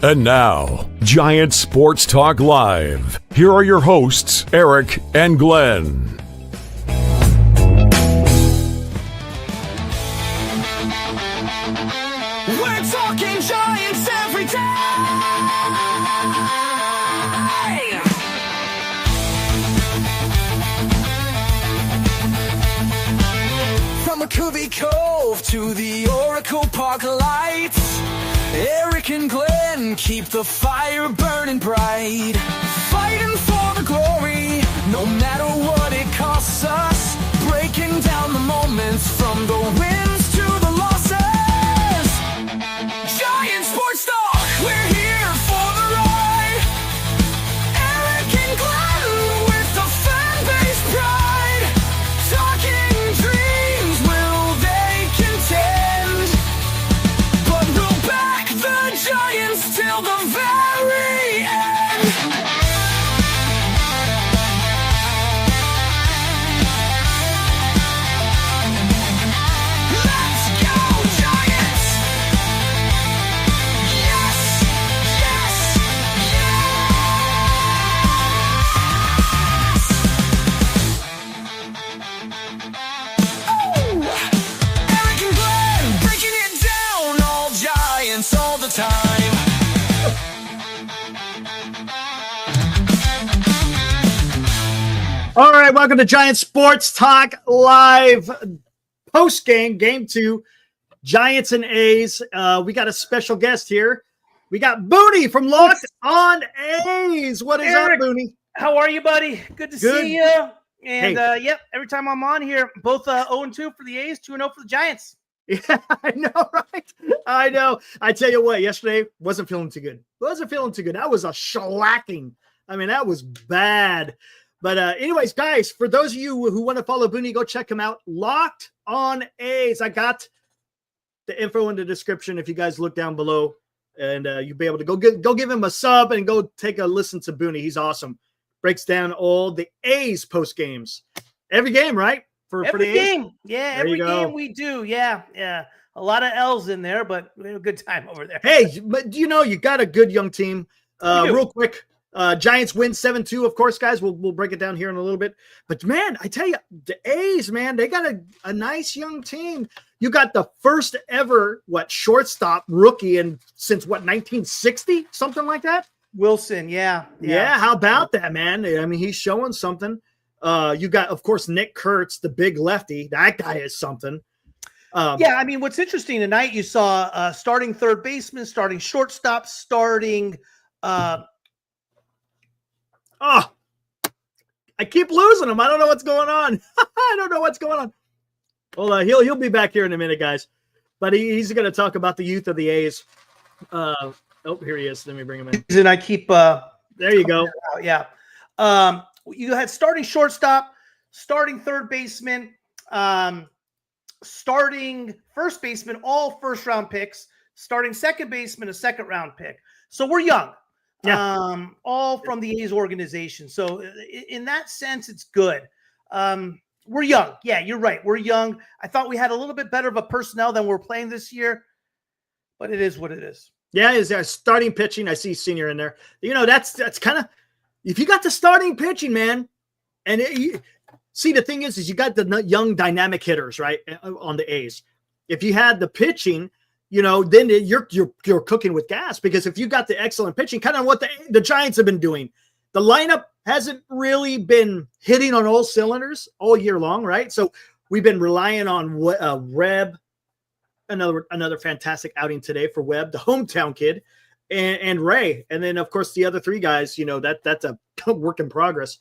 And now, Giant Sports Talk Live. Here are your hosts, Eric and Glenn. We're talking Giants every day. From McCovey Cove to the Oracle Park lights, Eric and Glenn keep the fire burning bright, fighting for the glory, no matter what it costs us, breaking down the moments from the wins to the losses. Giant Sports Talk, we're here for the ride. Eric and Glenn with the fan base pride, talking dreams, will they contend? But we'll back the Giants till the very end. Let's go Giants! Yes, yes, yes! Oh! Eric and Glenn breaking it down, all Giants all the time. All right, welcome to Giant Sports Talk Live. Postgame, Game 2, Giants and A's. We got a special guest here. We got Booney from Locked On A's. What is Eric, up, Booney? How are you, buddy? Good to Good. see you. And, Hey. yep, every time I'm on here, both 0-2 for the A's, 2-0 for the Giants. Yeah, I know, right? I know. I tell you what, yesterday wasn't feeling too good. That was a shellacking. I mean, that was bad. But anyways, guys, for those of you who want to follow Booney, go check him out. Locked On A's. I got the info in the description if you guys look down below. And you'll be able to go give him a sub and go take a listen to Booney. He's awesome. Breaks down all the A's post games. Every game, right? For Every the A's? game. Yeah, There you every go. game we do. Yeah. A lot of L's in there, but we had a good time over there. Hey, but you know, you got a good young team. We do. Real quick, Giants win 7-2, of course, guys. We'll break it down here in a little bit. But, man, I tell you, the A's, man, they got a nice young team. You got the first ever, shortstop rookie since 1960? Something like that? Wilson, yeah. Yeah, how about that, man? I mean, he's showing something. You got, of course, Nick Kurtz, the big lefty. That guy is something. Yeah, I mean, what's interesting tonight, you saw starting third baseman, starting shortstop, starting Oh, I keep losing him. I don't know what's going on. Well, he'll be back here in a minute, guys. But he's going to talk about the youth of the A's. Oh, here he is. Let me bring him in. and I keep There you go. yeah. You had starting shortstop, starting third baseman, starting first baseman, all first round picks, starting second baseman, a second round pick. So we're young. Yeah. All from the A's organization. So in that sense, it's good. We're young. Yeah, you're right. We're young. I thought we had a little bit better of a personnel than we're playing this year, but it is what it is. Yeah, is starting pitching. I see senior in there. You know, that's kind of, if you got the starting pitching, man, and see, the thing is you got the young dynamic hitters, right, on the A's. If you had the pitching, you know, then you're cooking with gas, because if you got the excellent pitching, kind of what the Giants have been doing, the lineup hasn't really been hitting on all cylinders all year long, right? So we've been relying on Webb, another fantastic outing today for Webb, the hometown kid, and Ray, and then of course the other three guys. You know, that's a work in progress.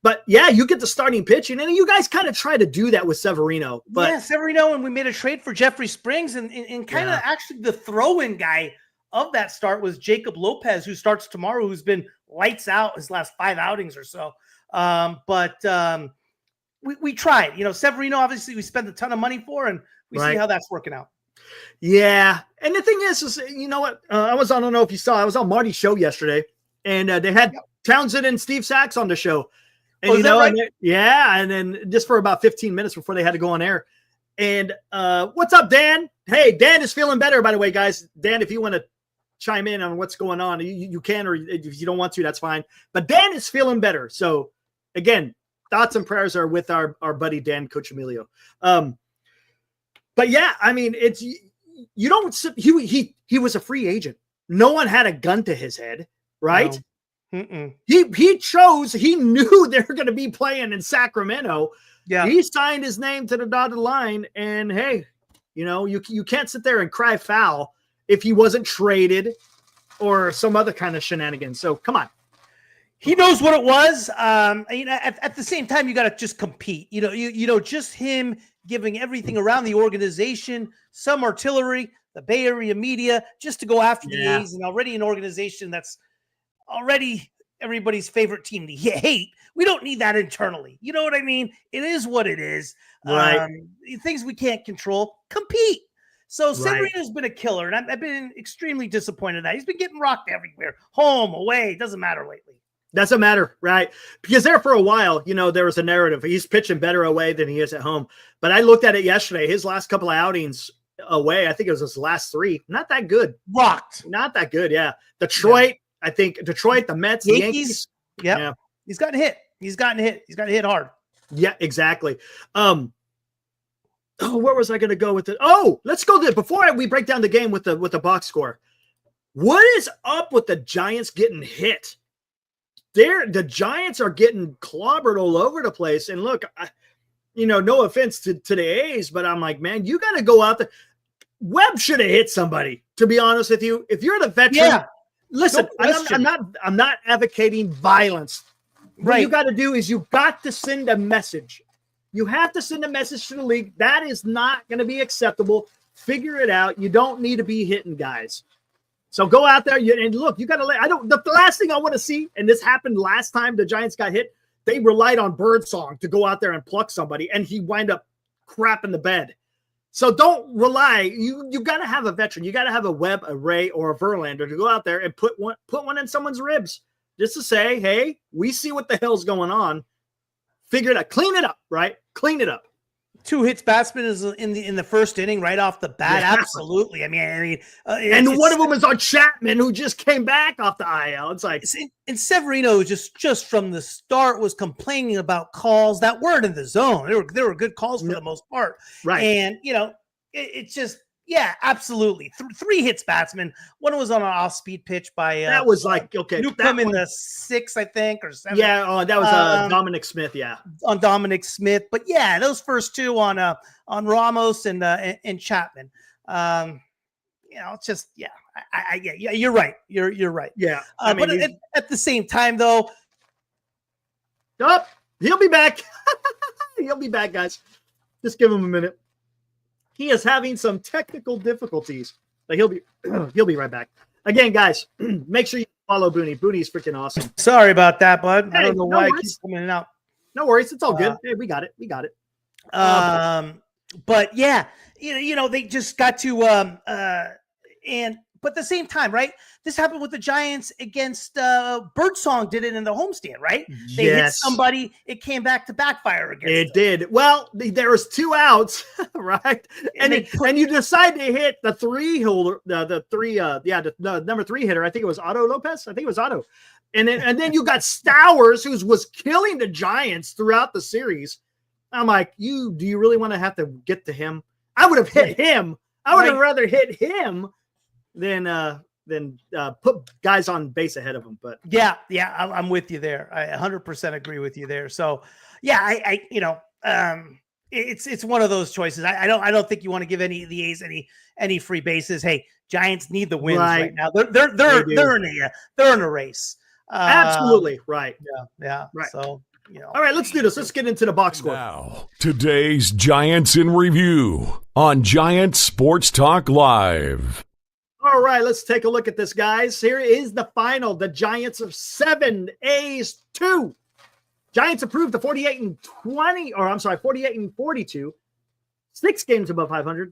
But yeah, you get the starting pitching, and you guys kind of try to do that with Severino. But yeah, Severino, and we made a trade for Jeffrey Springs, and kind of actually the throw-in guy of that start was Jacob Lopez, who starts tomorrow, who's been lights out his last 5 outings or so. But we tried. You know, Severino, obviously, we spent a ton of money for, and we see how that's working out. Yeah, and the thing is you know what? I don't know if you saw, I was on Marty's show yesterday, and they had Townsend and Steve Sachs on the show. And, you know, right? And then just for about 15 minutes before they had to go on air. And what's up, Dan? Hey, Dan is feeling better, by the way, guys. Dan, if you want to chime in on what's going on, you can, or if you don't want to, that's fine. But Dan is feeling better. So again, thoughts and prayers are with our buddy Dan Coach Emilio. But yeah, I mean, it's, you don't, he was a free agent. No one had a gun to his head, right? No. He chose, he knew they were going to be playing in Sacramento. Yeah. He signed his name to the dotted line, and hey, you know, you can't sit there and cry foul if he wasn't traded or some other kind of shenanigans. So come on. He knows what it was. You know, at the same time, you got to just compete. You know, just him giving everything around the organization, some artillery, the Bay Area media, just to go after the A's, and already an organization that's already everybody's favorite team to hate. We don't need that internally. You know what I mean? It is what it is. Right. Things we can't control, compete. So Right. Severino's been a killer, and I've been extremely disappointed in that. He's been getting rocked everywhere, home, away. It doesn't matter lately. Doesn't matter, right? Because there for a while, you know, there was a narrative. He's pitching better away than he is at home. But I looked at it yesterday. His last couple of outings away, I think it was his last three. Not that good. Rocked. Not that good, yeah. Detroit, I think Detroit, the Mets, the Yankees. Yep. Yeah. He's gotten hit. He's gotten hit hard. Yeah, exactly. Oh, where was I going to go with it? Oh, let's go there before we break down the game with the box score. What is up with the Giants getting hit? The Giants are getting clobbered all over the place. And look, you know, no offense to the A's, but I'm like, man, you got to go out there. Webb should have hit somebody, to be honest with you. If you're the veteran, listen, I'm not advocating violence. What you got to do is you got to send a message. You have to send a message to the league. That is not going to be acceptable. Figure it out. You don't need to be hitting guys. So go out there and look, you got to the last thing I want to see, and this happened last time the Giants got hit, they relied on Birdsong to go out there and pluck somebody, and he wind up crap in the bed. So don't rely. You got to have a veteran. You got to have a Webb, a Ray, or a Verlander to go out there and put one in someone's ribs just to say, hey, we see what the hell's going on. Figure it out. Clean it up, right? Clean it up. 2 hits batsman is in the first inning right off the bat. Yeah. Absolutely. I mean, and one of them is on Chapman, who just came back off the IL. It's like, and Severino just from the start was complaining about calls that weren't in the zone. There were good calls for the most part, right? And you know, it's just. Yeah, absolutely. 3 hits batsman. One was on an off-speed pitch by that was like okay. Newcomb in the 6th, I think, or 7th. Yeah, that was Dominic Smith. Yeah, on Dominic Smith. But yeah, those first 2 on Ramos and Chapman. You know, it's just yeah, you're right. You're right. Yeah, but at the same time, though, he'll be back. He'll be back, guys. Just give him a minute. He is having some technical difficulties, but he'll be right back. Again, guys, make sure you follow Booney. Booney's freaking awesome. Sorry about that, bud. Hey, I don't know no why worries. I keep coming in and out. No worries. It's all good. Hey, we got it. But yeah, you know, they just got to but at the same time, right? This happened with the Giants against Birdsong did it in the homestand, right? They hit somebody, it came back to backfire against them. Did. Well, there was 2 outs, right? And you decide to hit the 3 holder, the number 3 hitter. I think it was Otto Lopez. I think it was Otto. And then you got Stowers, who was killing the Giants throughout the series. I'm like, do you really want to have to get to him? I would have hit him. I would have rather hit him than put guys on base ahead of him. But yeah, I'm with you there. I 100% agree with you there. So yeah, I you know, it's one of those choices. I don't think you want to give any of the A's any free bases. Hey, Giants need the wins right now. They're in a race. Absolutely right. Yeah. Right. So you know. All right, let's do this. Let's get into the box score. Now, today's Giants in review on Giant Sports Talk Live. All right, let's take a look at this, guys. Here is the final. The Giants of 7, A's 2. Giants improved to 48-42. 6 games above 500.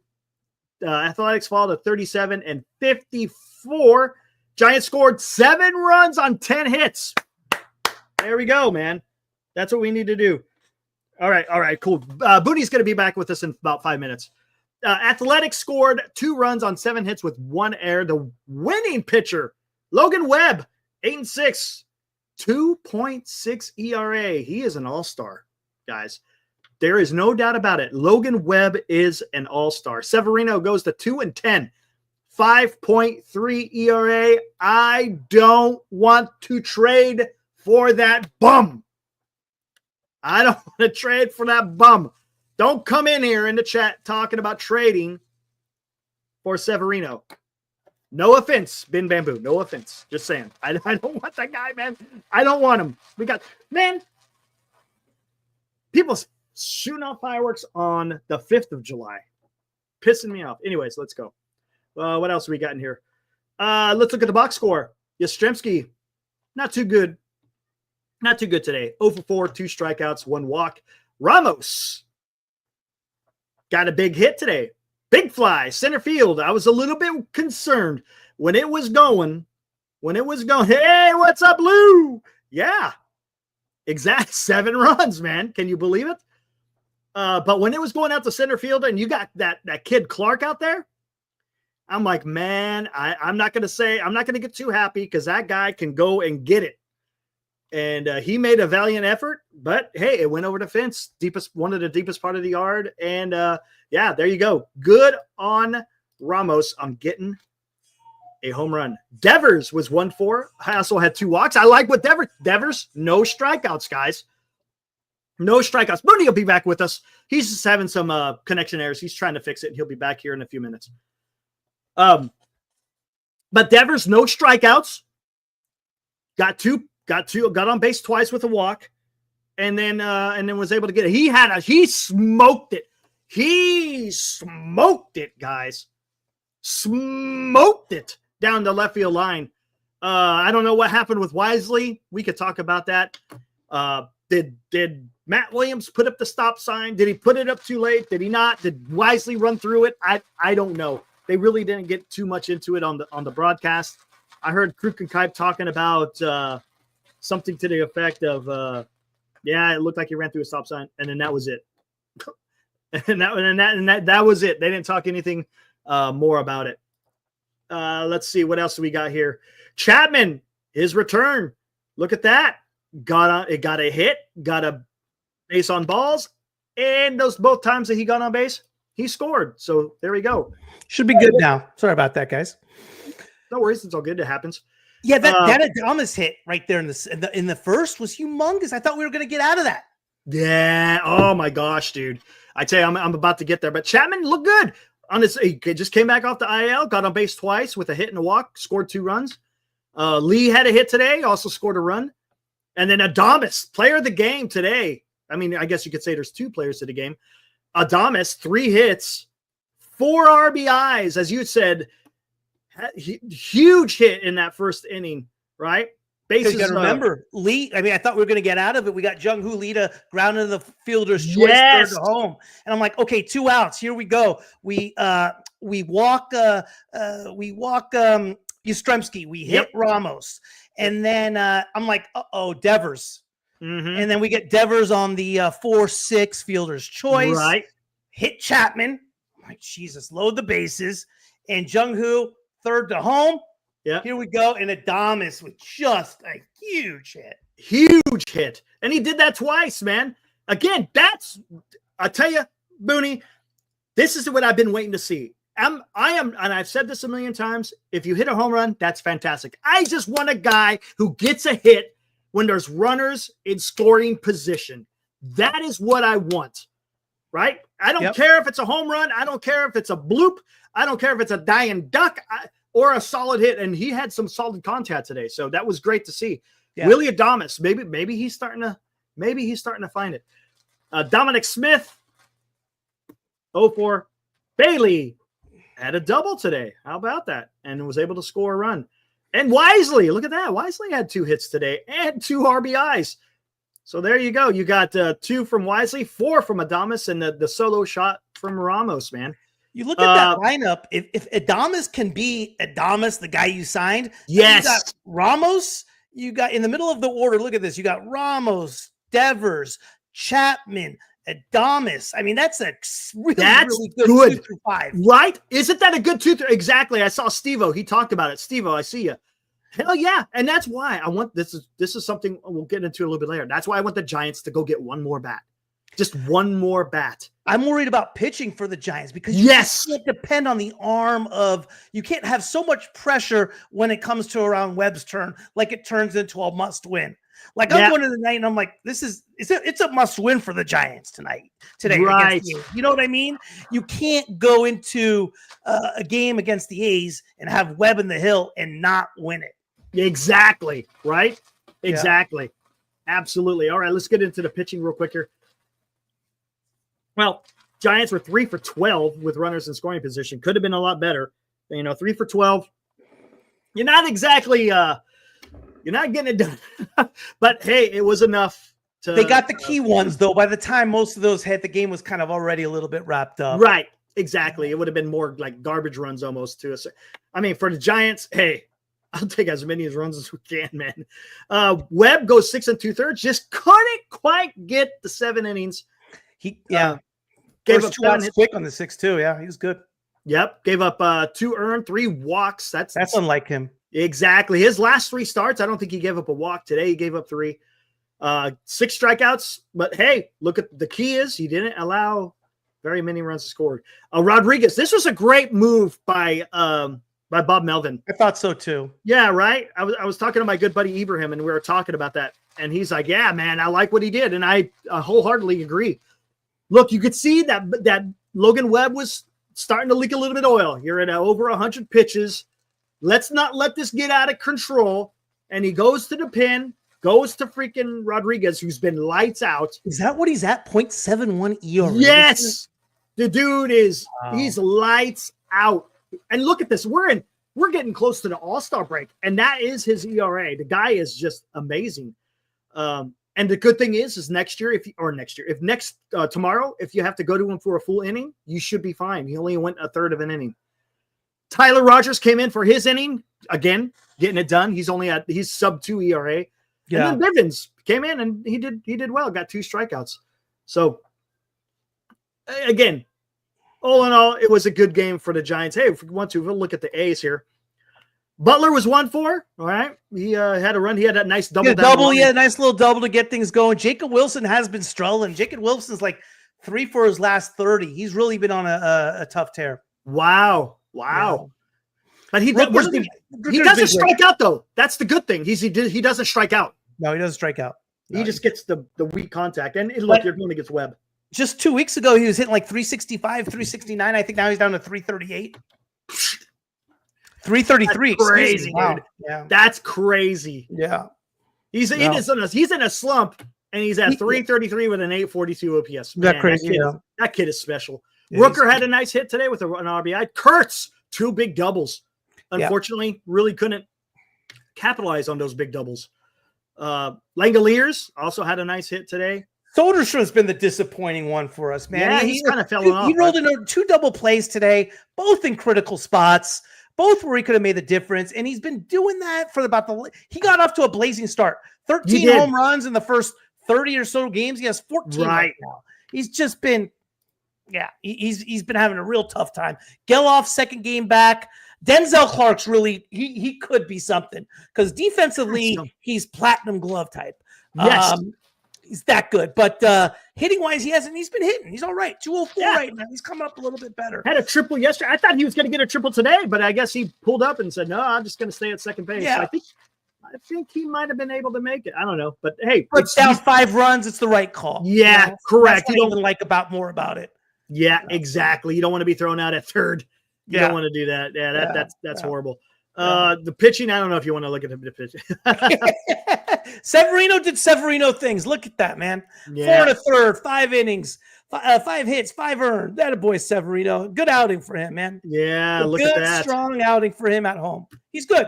Athletics fall to 37-54. Giants scored 7 runs on 10 hits. There we go, man. That's what we need to do. All right, cool. Booney's going to be back with us in about 5 minutes. Athletic scored 2 runs on 7 hits with 1 error. The winning pitcher, Logan Webb, 8-6, 2.6 ERA. He is an all-star, guys. There is no doubt about it. Logan Webb is an all-star. Severino goes to 2-10, 5.3 ERA. I don't want to trade for that bum. I don't want to trade for that bum. Don't come in here in the chat talking about trading for Severino. No offense, Ben Bamboo. No offense. Just saying. I don't want that guy, man. I don't want him. People shooting off fireworks on the 5th of July. Pissing me off. Anyways, let's go. What else we got in here? Let's look at the box score. Yastrzemski, not too good. Not too good today. 0 for 4, 2 strikeouts, 1 walk. Ramos got a big hit today. Big fly, center field. I was a little bit concerned when it was going. Hey, what's up, Lou? Yeah, exact 7 runs, man. Can you believe it? But when it was going out to center field and you got that kid Clark out there, I'm like, man, I'm not going to get too happy because that guy can go and get it. And he made a valiant effort, but hey, it went over the fence, one of the deepest part of the yard. And yeah, there you go. Good on Ramos on getting a home run. Devers was 1-4. I also had 2 walks. I like what Devers, no strikeouts, guys. No strikeouts. Booney will be back with us. He's just having some connection errors. He's trying to fix it, and he'll be back here in a few minutes. But Devers, no strikeouts. Got on base twice with a walk, and then was able to get it. He smoked it. He smoked it, guys. Smoked it down the left field line. I don't know what happened with Wisely. We could talk about that. Did Matt Williams put up the stop sign? Did he put it up too late? Did he not? Did Wisely run through it? I don't know. They really didn't get too much into it on the broadcast. I heard Kruk and Kipe talking about something to the effect of, yeah, it looked like he ran through a stop sign, and then that was it. and that was it. They didn't talk anything more about it. Let's see what else we got here. Chapman, his return. Look at that. Got a hit, got a base on balls, and those both times that he got on base, he scored. So there we go. Should be good now. Sorry about that, guys. No worries, it's all good. It happens. Yeah, that Adames hit right there in the first was humongous. I thought we were going to get out of that. Yeah. Oh my gosh, dude. I tell you, I'm about to get there. But Chapman looked good on his. He just came back off the IL, got on base twice with a hit and a walk, scored 2 runs. Lee had a hit today, also scored a run. And then Adames, player of the game today. I mean, I guess you could say there's 2 players to the game. Adames, 3 hits, 4 RBIs, as you said. Huge hit in that first inning, right? Bases. You got to remember, Lee. I mean, I thought we were going to get out of it. We got Jung Hoo Lee to ground into the fielder's choice, third to home, and I'm like, okay, 2 outs. Here we go. We walk Yastrzemski. We hit Ramos, and then I'm like, Devers, and then we get Devers on the 4-6 fielder's choice, right? Hit Chapman. I'm like, Jesus, load the bases, and Jung Hoo. Third to home. Yeah. Here we go. And Adames with just a huge hit. Huge hit. And he did that twice, man. Again, I tell you, Booney, this is what I've been waiting to see. I am, and I've said this a million times, if you hit a home run, that's fantastic. I just want a guy who gets a hit when there's runners in scoring position. That is what I want, right? I don't care if it's a home run. I don't care if it's a bloop. I don't care if it's a dying duck or a solid hit. And he had some solid contact today. So that was great to see. Yeah. Willie Adames, maybe he's starting to find it. Dominic Smith, 0-4. Bailey had a double today. How about that? And was able to score a run. And Wisely, look at that. Wisely had 2 hits today and 2 RBIs. So there you go. You got 2 from Wisely, 4 from Adames, and the solo shot from Ramos, man. You look at that lineup. If Adames can be Adames, the guy you signed, yes. You got Ramos. You got in the middle of the order. Look at this. You got Ramos, Devers, Chapman, Adames. I mean, that's a really, That's really good, good. 2 through 5. Right? Isn't that a good 2 through? Exactly. I saw Steve-O. He talked about it. Steve-O, I see you. Hell yeah. And that's why I want this is something we'll get into a little bit later. That's why I want the Giants to go get one more bat. Just one more bat. I'm worried about pitching for the Giants because you can't depend on the arm of you can't have so much pressure when it comes to around Webb's turn, like it turns into a must win. Like I'm going to the night and I'm like, it's a must win for the Giants today. Right. You know what I mean? You can't go into a game against the A's and have Webb in the hill and not win it. Exactly. Right? Exactly. Yeah. Absolutely. All right, let's get into the pitching real quick here. Well, Giants were 3 for 12 with runners in scoring position. Could have been a lot better. 3 for 12. You're not exactly you're not getting it done. But hey, it was enough to They got the key ones though. By the time most of those hit, the game was kind of already a little bit wrapped up. Right. Exactly. It would have been more like garbage runs almost to us. I mean, for the Giants, hey, I'll take as many runs as we can, man. Webb goes 6 2/3. Just couldn't quite get the 7 innings. He gave First up 2 outs quick on the 6-2. Yeah, he was good. Yep, gave up 2 earned, 3 walks. That's unlike him. Exactly. His last 3 starts, I don't think he gave up a walk. Today he gave up 3. 6 strikeouts. But hey, look at the key is he didn't allow very many runs scored. Rodriguez, this was a great move by Bob Melvin. I thought so too. Yeah, right. I was talking to my good buddy Ibrahim, and we were talking about that. And he's like, "Yeah, man, I like what he did," and I wholeheartedly agree. Look, you could see that Logan Webb was starting to leak a little bit of oil. You're at over 100 pitches. Let's not let this get out of control. And he goes to the pin, goes to freaking Rodriguez, who's been lights out. Is that what he's at? 0.71 ERA. Yes, the dude is. Wow. He's lights out. And look at this. We're getting close to the All-Star break, and that is his ERA. The guy is just amazing. And the good thing is tomorrow, if you have to go to him for a full inning, you should be fine. He only went a third of an inning. Tyler Rogers came in for his inning again, getting it done. He's sub 2 ERA. Yeah. And then Bivens came in and he did well, got 2 strikeouts. So again, all in all, it was a good game for the Giants. Hey, if we want to, we'll look at the A's here. Butler was 1-4. All right. He had a run. He had that nice double. Nice little double to get things going. Jacob Wilson has been struggling. Jacob Wilson's like 3 for his last 30. He's really been on a tough tear. Wow. Yeah. But he doesn't strike out, though. That's the good thing. He doesn't strike out. No, he doesn't strike out. He just gets the weak contact. And look, you're going against Webb. Just 2 weeks ago, he was hitting like 365, 369. I think now he's down to 338. 333. That's crazy, wow. dude. Yeah. That's crazy. Yeah. He's in a slump, and he's at 333 with an 842 OPS. Man, that crazy. That kid is special. Rooker had a nice hit today with an RBI. Kurtz, 2 big doubles. Unfortunately, really couldn't capitalize on those big doubles. Langoliers also had a nice hit today. Soderstrom's been the disappointing one for us, man. Yeah, he's kind of fallen off. He rolled into 2 double plays today, both in critical spots, both where he could have made the difference. And he's been doing that for he got off to a blazing start. 13 home runs in the first 30 or so games. He has 14 right now. He's just been, he's been having a real tough time. Geloff, second game back. Denzel Clark's really, he could be something because defensively, he's platinum glove type. Yes. He's that good, but hitting wise, he's been hitting. He's all right. 204 right now. He's coming up a little bit better. Had a triple yesterday. I thought he was going to get a triple today, but I guess he pulled up and said, "No, I'm just going to stay at second base." Yeah. So I think he might have been able to make it. I don't know, but hey, it's down 5 runs. It's the right call. Yeah, correct. You don't like more about it. Yeah, exactly. You don't want to be thrown out at third. You don't want to do that. Yeah, that's horrible. The pitching, I don't know if you want to look at the pitching. Severino did Severino things. Look at that, man. 4 1/3, 5 innings, 5 hits, 5 earned. That a boy, Severino. Good outing for him, man. Yeah, look at that. Strong outing for him at home. He's good.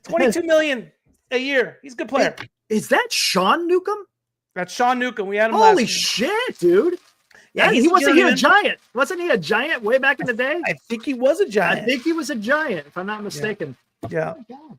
22 million a year. He's a good player. Is that Sean Newcomb? That's Sean Newcomb. We had him Holy shit, dude. Yeah, he wasn't a giant. Wasn't he a giant way back in the day? I think he was a giant. I think he was a giant, if I'm not mistaken. Yeah. Oh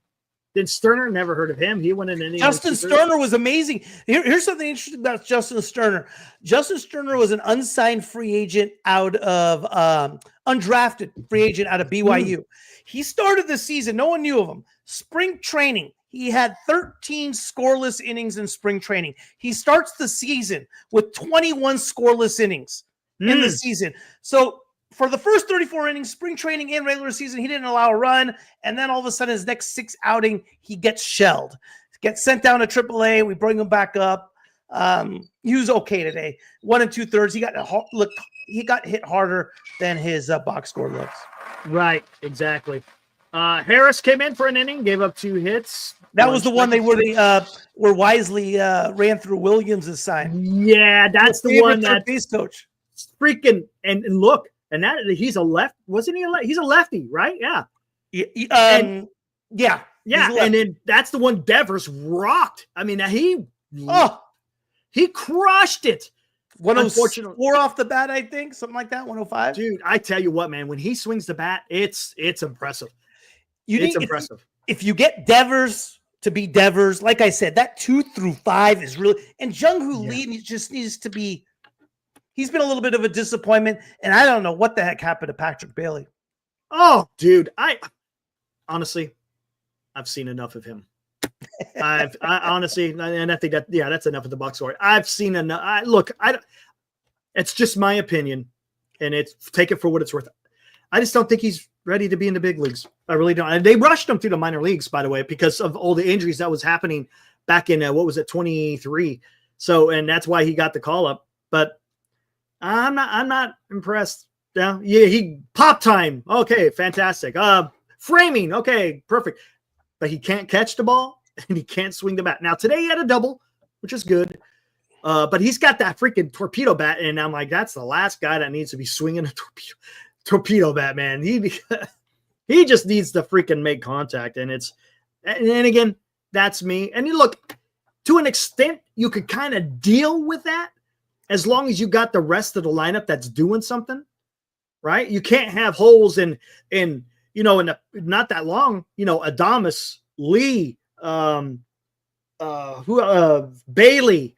Then Sterner, never heard of him. He went in any. Justin Sterner was amazing. Here's something interesting about Justin Sterner. Justin Sterner was an unsigned free agent out of undrafted free agent out of BYU. He started the season. No one knew of him. Spring training. He had 13 scoreless innings in spring training. He starts the season with 21 scoreless innings in the season. So for the first 34 innings, spring training and regular season, he didn't allow a run. And then all of a sudden, his next 6 outing, he gets shelled. Gets sent down to AAA. We bring him back up. He was okay today. 1 2/3. He got hit harder than his box score looks. Right, exactly. Harris came in for an inning, gave up 2 hits. That was the one where Wisely ran through Williams' sign. Yeah, that's the one that base coach. Freaking and look, and that he's a left. Wasn't he a he's a lefty, right? Yeah. Yeah. And then that's the one Devers rocked. I mean, he crushed it. 104 off the bat, I think, something like that. 105. Dude, I tell you what, man, when he swings the bat, it's impressive. It's impressive. If you get Devers to be Devers, like I said, that 2 through 5 is really, and Jung-Hoo Lee just needs to be. He's been a little bit of a disappointment, and I don't know what the heck happened to Patrick Bailey. Oh, dude, honestly, I've seen enough of him. I honestly, and I think that's enough of the box score. I've seen enough. It's just my opinion, and take it for what it's worth. I just don't think he's ready to be in the big leagues. I really don't. And they rushed him through the minor leagues, by the way, because of all the injuries that was happening back in 23. So, and that's why he got the call up. But I'm not impressed. Yeah, he pop time. Okay, fantastic. Framing. Okay, perfect. But he can't catch the ball and he can't swing the bat. Now today he had a double, which is good. But he's got that freaking torpedo bat, and I'm like, that's the last guy that needs to be swinging a torpedo bat, man. He just needs to freaking make contact, and again, that's me. And you look, to an extent, you could kind of deal with that as long as you got the rest of the lineup that's doing something, right? You can't have holes in not that long, Adames, Lee, Bailey.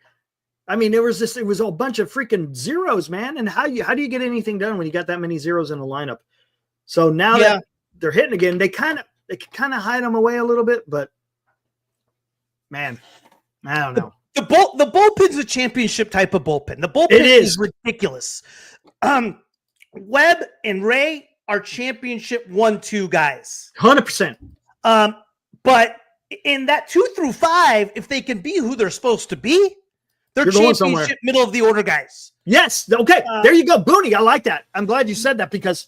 I mean, it was a bunch of freaking zeros, man. And how do you get anything done when you got that many zeros in the lineup? So now that they're hitting again, they can kind of hide them away a little bit, but man, I don't know. The bullpen's a championship type of bullpen. The bullpen is ridiculous. Webb and Ray are championship 1-2 guys. 100%. But in that 2 through 5, if they can be who they're supposed to be, they're championship middle of the order guys. Yes. Okay. There you go. Booney. I like that. I'm glad you said that because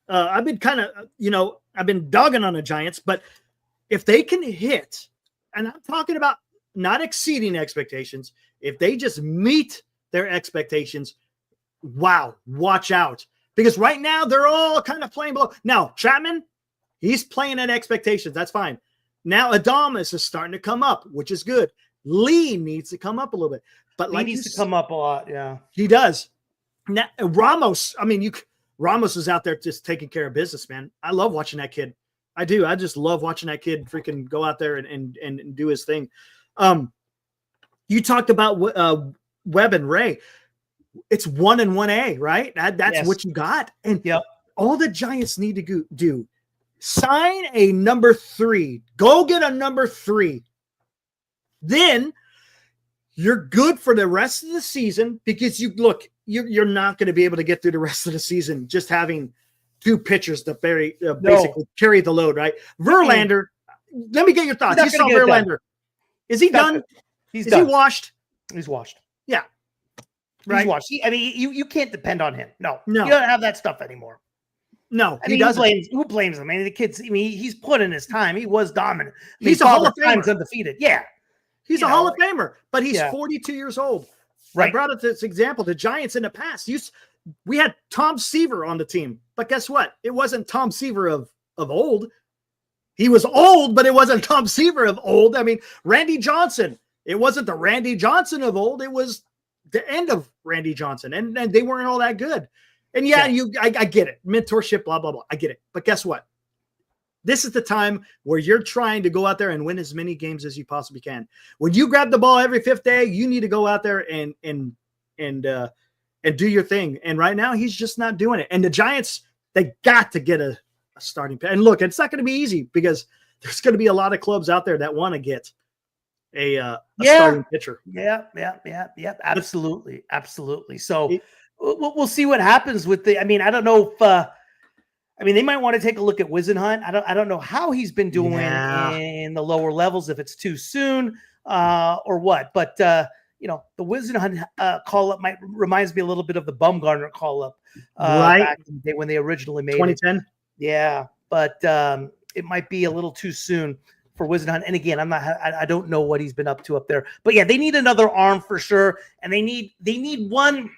I've been kind of, I've been dogging on the Giants, but if they can hit, and I'm talking about not exceeding expectations, if they just meet their expectations, wow, watch out. Because right now they're all kind of playing below. Now, Chapman, he's playing at expectations. That's fine. Now Adames is starting to come up, which is good. Lee needs to come up a little bit. But he needs to come up a lot, yeah. He does. Now, Ramos, Ramos is out there just taking care of business, man. I love watching that kid. I do. I just love watching that kid freaking go out there and do his thing. You talked about Webb and Ray. It's 1 and 1A, right? That's what you got. And all the Giants need to do, sign a number 3. Go get a number 3. Then you're good for the rest of the season because you're not going to be able to get through the rest of the season just having 2 pitchers to basically carry the load, right? Verlander, let me get your thoughts. You saw Verlander. Is he done? Is he washed? He's washed. Yeah. Right. He's washed. You can't depend on him. No. You don't have that stuff anymore. No, he doesn't. Who blames him? The kid's, he's put in his time. He was dominant. He's a Hall of Famer. Undefeated. Yeah. He's a Hall of Famer, but he's 42 years old. Right. I brought up this example. The Giants in the past, we had Tom Seaver on the team, but guess what? It wasn't Tom Seaver of old. He was old, but it wasn't Tom Seaver of old. Randy Johnson. It wasn't the Randy Johnson of old. It was the end of Randy Johnson, and they weren't all that good. And I get it. Mentorship, blah, blah, blah. I get it. But guess what? This is the time where you're trying to go out there and win as many games as you possibly can. When you grab the ball every fifth day, you need to go out there and do your thing. And right now, he's just not doing it. And the Giants, they got to get a starting pitcher. And look, it's not going to be easy because there's going to be a lot of clubs out there that want to get a starting pitcher. Yeah. Absolutely. So we'll see what happens with I don't know if they might want to take a look at Wisenhunt. I don't know how he's been doing in the lower levels, if it's too soon or what. But the Wisenhunt call up reminds me a little bit of the Bumgarner call up back in the day when they originally made 2010. it. Yeah, but it might be a little too soon for Wisenhunt. And again, I don't know what he's been up to up there. But yeah, they need another arm for sure, and they need one.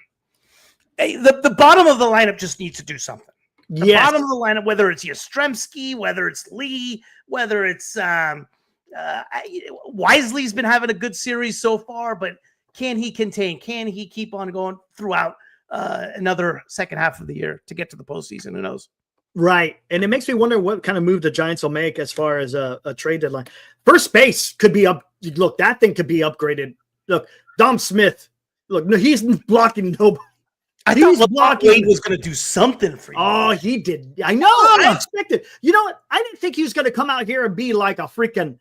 The bottom of the lineup just needs to do something. The bottom of the lineup, whether it's Yastrzemski, whether it's Lee, whether it's Wisely's been having a good series so far, but can he contain? Can he keep on going throughout another second half of the year to get to the postseason? Who knows? Right. And it makes me wonder what kind of move the Giants will make as far as a trade deadline. First base could be up. Look, that thing could be upgraded. Look, Dom Smith. Look, no, he's blocking nobody. I thought LeBron was going to do something for you. Oh, he did. I know. I expected. You know what? I didn't think he was going to come out here and be like a freaking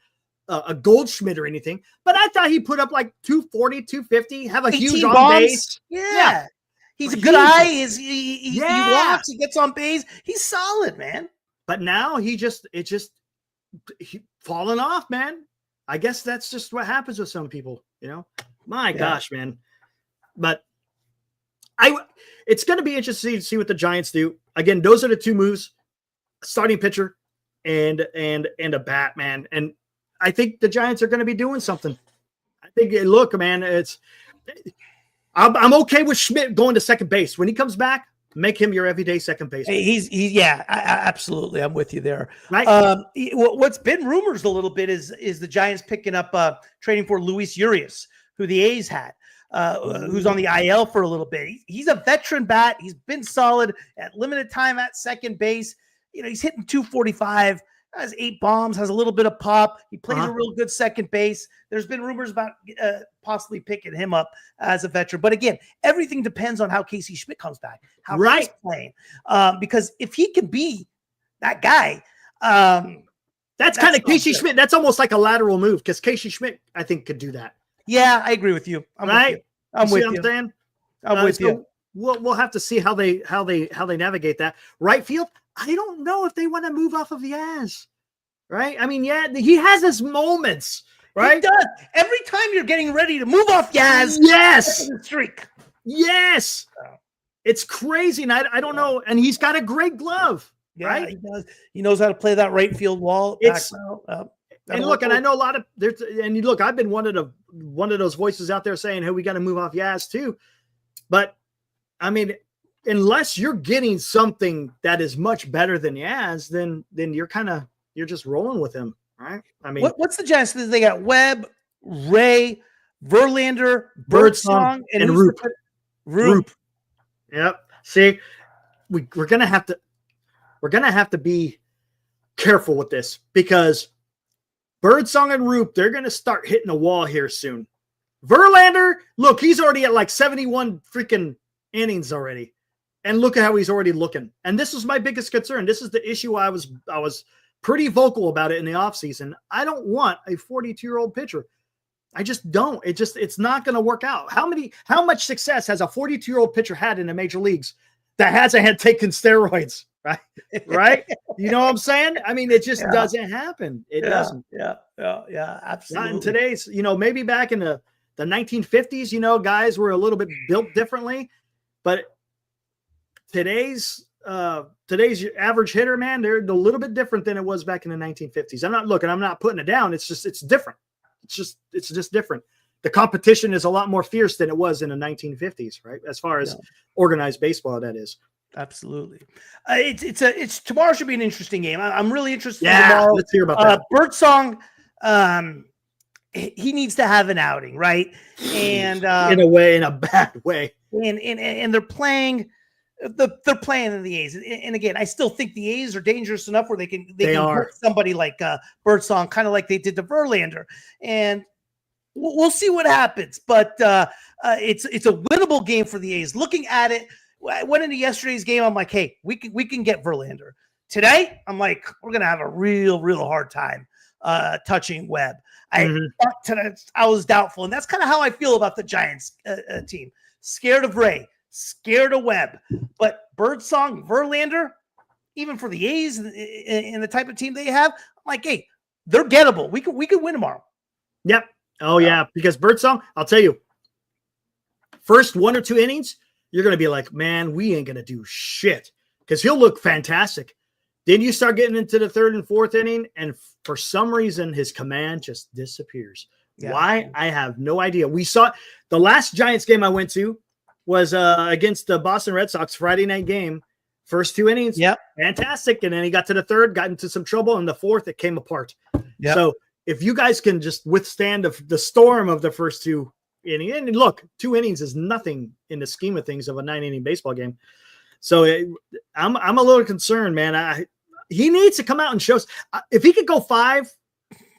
a Goldschmidt or anything. But I thought he put up like 240, 250, have a huge on base. Yeah. He's a good eye. He walks. He gets on base. He's solid, man. But now he falling off, man. I guess that's just what happens with some people. My gosh, man. But it's going to be interesting to see what the Giants do. Again, those are the two moves: starting pitcher and a bat, man. And I think the Giants are going to be doing something. I think, look, man, I'm okay with Schmidt going to second base. When he comes back, make him your everyday second base. Absolutely. I'm with you there. Right. What's been rumors a little bit is the Giants picking up trading for Luis Urias, who the A's had. Who's on the IL for a little bit. He's a veteran bat. He's been solid at limited time at second base. He's hitting 245, has 8 bombs, has a little bit of pop. He plays a real good second base. There's been rumors about possibly picking him up as a veteran. But again, everything depends on how Casey Schmidt comes back, how he's playing. Because if he can be that guy, that's kind of Casey Schmidt. That's almost like a lateral move because Casey Schmidt, I think, could do that. Yeah, I agree with you. I'm with you. We'll have to see how they navigate that. Right field, I don't know if they want to move off of Yaz. Right? I mean, he has his moments. Right? He does. Every time you're getting ready to move off Yaz, yes, streak. Yes, it's crazy, and I don't know. And he's got a great glove. Yeah, right? He does. He knows how to play that right field wall. And look, and I know a lot of I've been one of those voices out there saying, hey, we got to move off Yaz too. But I mean, unless you're getting something that is much better than Yaz, then you're just rolling with him. Right. I mean, what's the Giants? They got Webb, Ray, Verlander, Birdsong, and Roop. Yep. See, we're gonna have to be careful with this because Birdsong and Roop, they're going to start hitting the wall here soon. Verlander, look, he's already at like 71 freaking innings already. And look at how he's already looking. And this was my biggest concern. This is the issue I was pretty vocal about it in the offseason. I don't want a 42-year-old pitcher. I just don't. It's not going to work out. How much success has a 42-year-old pitcher had in the major leagues that hasn't had taken steroids? Right. You know what I'm saying? I mean, it just doesn't happen. It doesn't. Yeah. Absolutely. Not in today's, maybe back in the 1950s, guys were a little bit built differently, but today's average hitter, man, they're a little bit different than it was back in the 1950s. I'm not putting it down. It's different. It's just different. The competition is a lot more fierce than it was in the 1950s, right? As far as organized baseball, that is. Absolutely. It's tomorrow should be an interesting game. I'm really interested. Tomorrow. Let's hear about that. Birdsong, he needs to have an outing, right? And in a bad way. And they're playing they're playing in the A's. And again, I still think the A's are dangerous enough where they can hurt somebody like Birdsong, kind of like they did to Verlander. And we'll see what happens. But it's a winnable game for the A's. Looking at it, I went into yesterday's game. I'm like, hey, we can get Verlander. Today, I'm like, we're gonna have a real hard time touching Webb. I was doubtful, and that's kind of how I feel about the Giants team. Scared of Ray, scared of Webb, but Birdsong, Verlander, even for the A's and the type of team they have, I'm like, hey, they're gettable. We could win tomorrow. Yep. Oh yeah, because Birdsong, I'll tell you, first 1 or 2 innings, you're gonna be like, man, we ain't gonna do shit because he'll look fantastic. Then you start getting into the 3rd and 4th inning, and for some reason, his command just disappears. Yeah. Why? I have no idea. We saw the last Giants game I went to was against the Boston Red Sox Friday night game. First 2 innings, fantastic. And then he got to the 3rd, got into some trouble, and the 4th, it came apart. Yep. So if you guys can just withstand the storm of the first 2 innings, and look, 2 innings is nothing in the scheme of things of a 9-inning baseball game. So I'm a little concerned, man. He needs to come out and show us. If he could go 5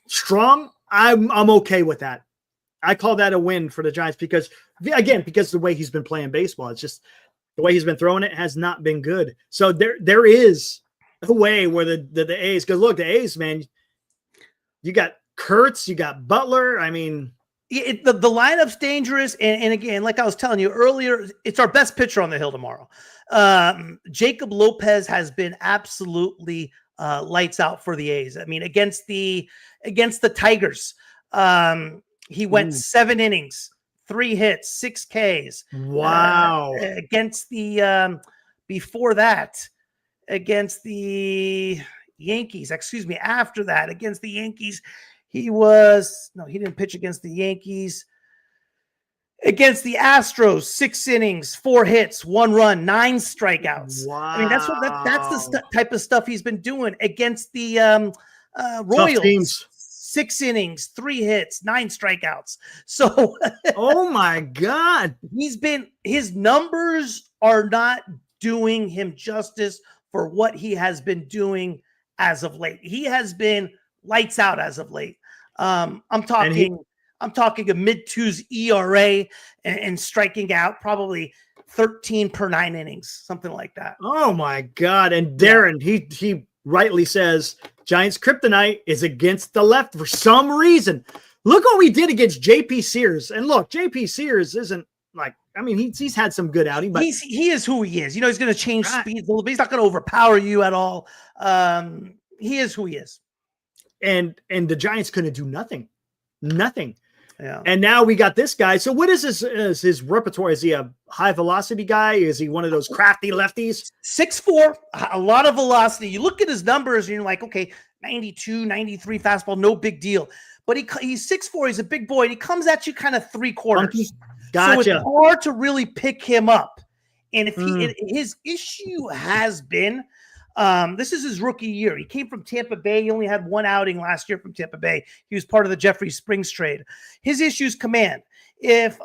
strong, I'm okay with that. I call that a win for the Giants because the way he's been playing baseball, it's just the way he's been throwing it has not been good. So there is a way where the A's, because look, the A's, man, you got Kurtz, you got Butler. I mean, the lineup's dangerous. And again, like I was telling you earlier, it's our best pitcher on the hill tomorrow. Jacob Lopez has been absolutely lights out for the A's. I mean, against the Tigers, he went 7 innings, 3 hits, 6 Ks. Wow. Against the before that, against the Yankees, after that, against the Yankees, he didn't pitch against the Yankees. Against the Astros, 6 innings, 4 hits, 1 run, 9 strikeouts. Wow. I mean, that's the type of stuff he's been doing. Against the Royals, 6 innings, 3 hits, 9 strikeouts. So, oh my God, his numbers are not doing him justice for what he has been doing as of late. He has been lights out as of late. I'm talking a mid-2s ERA and striking out probably 13 per 9 innings, something like that. Oh my God. And Darren, he rightly says Giants kryptonite is against the left for some reason. Look what we did against JP Sears. And look, JP Sears isn't like, I mean, he's had some good outing, but he is who he is. You know, he's going to change speeds a little bit. He's not going to overpower you at all. He is who he is. And the Giants couldn't do nothing. Yeah. And now we got this guy. So what is his repertoire? Is he a high velocity guy? Is he one of those crafty lefties? 6'4", a lot of velocity. You look at his numbers and you're like, okay, 92, 93 fastball, no big deal. But he's 6'4", he's a big boy, and he comes at you kind of 3/4. Gotcha. So it's hard to really pick him up. And if his issue has been, this is his rookie year. He came from Tampa Bay. He only had 1 outing last year from Tampa Bay. He was part of the Jeffrey Springs trade. His issues command. If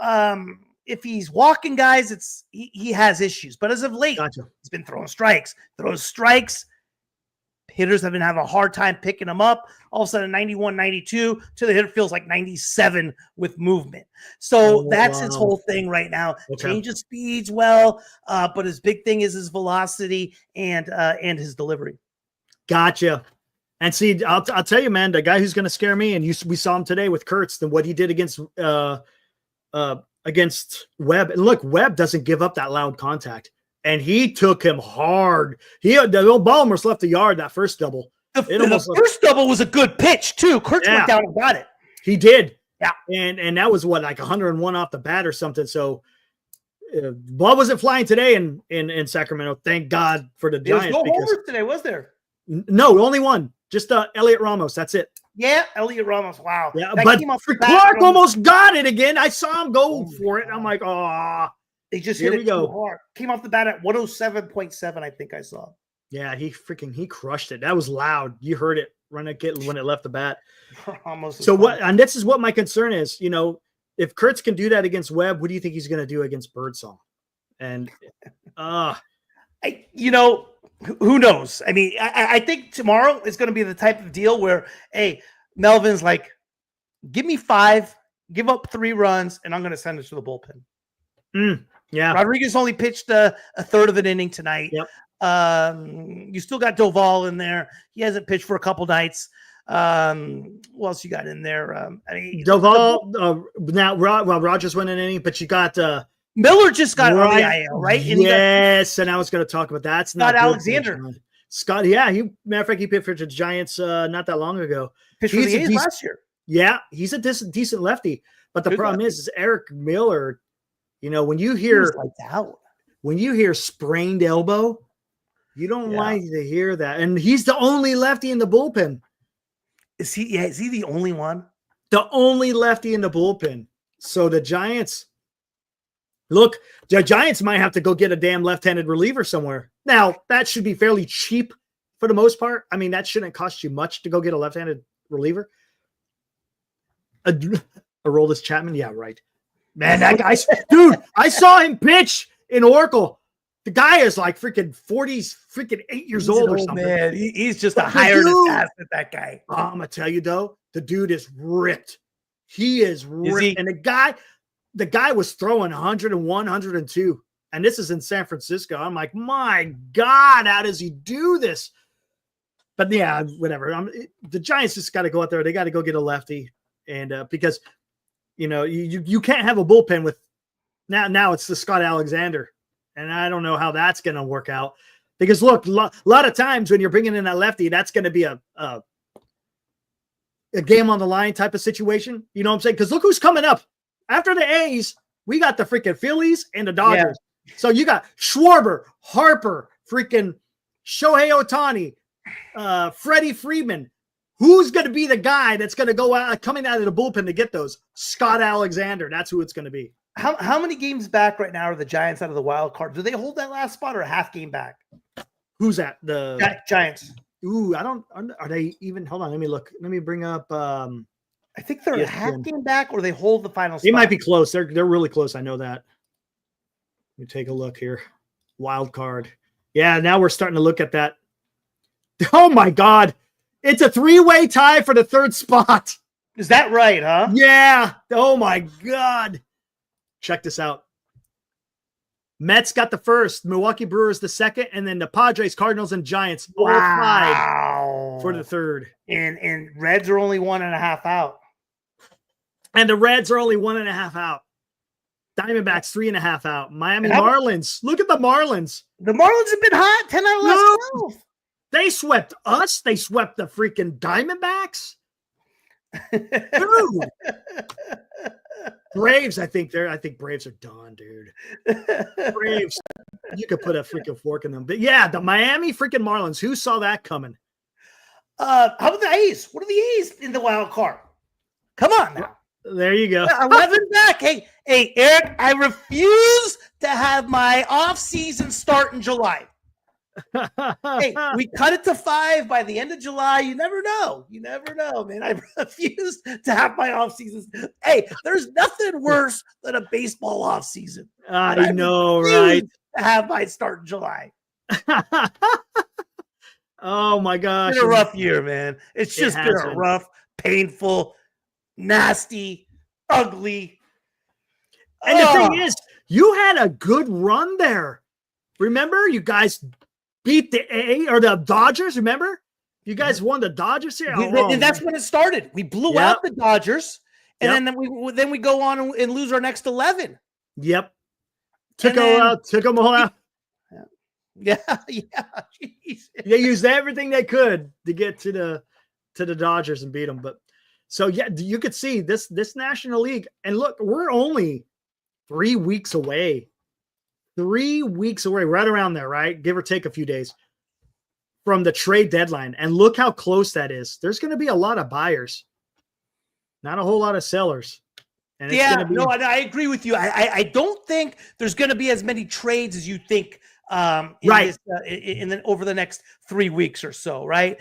he's walking guys, he has issues. But as of late, he's been throwing strikes. Hitters have been having a hard time picking him up. All of a sudden, 91, 92 to the hitter feels like 97 with movement. So that's his whole thing right now. Okay. Changes speeds well, but his big thing is his velocity and his delivery. Gotcha. And see, I'll tell you, man, the guy who's going to scare me, and we saw him today with Kurtz and what he did against Webb. And look, Webb doesn't give up that loud contact. And he took him hard. The old ball almost left the yard, that first double. The first double was a good pitch, too. Kurtz went down and got it. He did. Yeah. And that was like 101 off the bat or something. So ball wasn't flying today in Sacramento. Thank God for the Giants. There was no homers today, was there? No, only one. Just Elliot Ramos. That's it. Yeah, Elliot Ramos. Wow. Yeah, but Clark almost got it again. I saw him go for it. I'm like, oh. They just hit it too hard. Came off the bat at 107.7, I think I saw. Yeah, he crushed it. That was loud. You heard it when it left the bat. Almost. So what? And this is what my concern is. You know, if Kurtz can do that against Webb, what do you think he's going to do against Birdsong? And you know, who knows? I mean, I think tomorrow is going to be the type of deal where, hey, Melvin's like, give me 5, give up 3 runs, and I'm going to send it to the bullpen. Yeah. Rodriguez only pitched a third of an inning tonight. Yep. You still got Doval in there. He hasn't pitched for a couple nights. What else you got in there? I mean, Doval, now Rogers went in an inning, but you got Miller just got on the IL, right? And yes, and I was going to talk about that. That's Scott not good, Alexander. Scott, yeah, matter of fact, he pitched for the Giants not that long ago. Pitched for the A's last year. Yeah, he's a decent lefty, but the Good problem lefty. is Eric Miller. You know, when you hear sprained elbow, you don't like to hear that, and he's the only lefty in the bullpen. Is he? Yeah, is he the only one? The only lefty in the bullpen. So the Giants. Look, the Giants might have to go get a damn left-handed reliever somewhere. Now, that should be fairly cheap for the most part. I mean, that shouldn't cost you much to go get a left-handed reliever. Aroldis Chapman? Yeah, right. Man, that guy's... Dude, I saw him pitch in Oracle. The guy is like freaking 40s, freaking 8 years old or something. Man, he's just a hired assassin, that guy. I'm going to tell you, though, the dude is ripped. He is ripped. And the guy was throwing 101, 102. And this is in San Francisco. I'm like, my God, how does he do this? But yeah, whatever. The Giants just got to go out there. They got to go get a lefty. And because, you know, you can't have a bullpen with now it's the Scott Alexander. And I don't know how that's going to work out. Because look, a lot of times when you're bringing in that lefty, that's going to be a game on the line type of situation. You know what I'm saying? Because look who's coming up. After the A's, we got the freaking Phillies and the Dodgers. Yeah. So you got Schwarber, Harper, freaking Shohei Ohtani, Freddie Freeman. Who's going to be the guy that's going to go out coming out of the bullpen to get those? Scott Alexander. That's who it's going to be. How many games back right now are the Giants out of the wild card? Do they hold that last spot or a half game back? Who's that? The Giants. Ooh, are they even? Hold on. Let me look. Let me bring up. I think they're a half game back, or they hold the final spot. They might be close. They're really close. I know that. Let me take a look here. Wild card. Yeah, now we're starting to look at that. Oh my God. It's a 3-way tie for the 3rd spot. Is that right, huh? Yeah. Oh my God. Check this out. Mets got the 1st, Milwaukee Brewers the 2nd, and then the Padres, Cardinals, and Giants all tied for the 3rd. And Reds are only 1.5 out. And the Reds are only 1.5 out. Diamondbacks 3.5 out. Miami Marlins. Look at the Marlins. The Marlins have been hot. 10 out of last 12. They swept us. They swept the freaking Diamondbacks. Dude. Braves, I think Braves are done, dude. Braves, you could put a freaking fork in them. But yeah, the Miami freaking Marlins. Who saw that coming? How about the A's? What are the A's in the wild card? Come on now. There you go. 11 back. Hey, Eric, I refuse to have my off-season start in July. Hey, we cut it to 5 by the end of July. You never know. You never know, man. I refuse to have my off season. Hey, there's nothing worse than a baseball off season. I know, right? To have my start in July. Oh my gosh. It's been a rough year, man. It's just been a rough, painful, nasty, ugly. And the thing is, you had a good run there. Remember, you guys beat the Dodgers. Remember, you guys won the Dodgers here, and that's when it started. We blew out the Dodgers, and then we go on and lose our next 11. Yep, took them all out. Yeah. Jeez. They used everything they could to get to the Dodgers and beat them. But so yeah, you could see this National League, and look, we're only 3 weeks away. 3 weeks away, right around there, right? Give or take a few days from the trade deadline. And look how close that is. There's going to be a lot of buyers, not a whole lot of sellers. And it's going to be... No, I agree with you. I don't think there's going to be as many trades as you think over the next 3 weeks or so, right?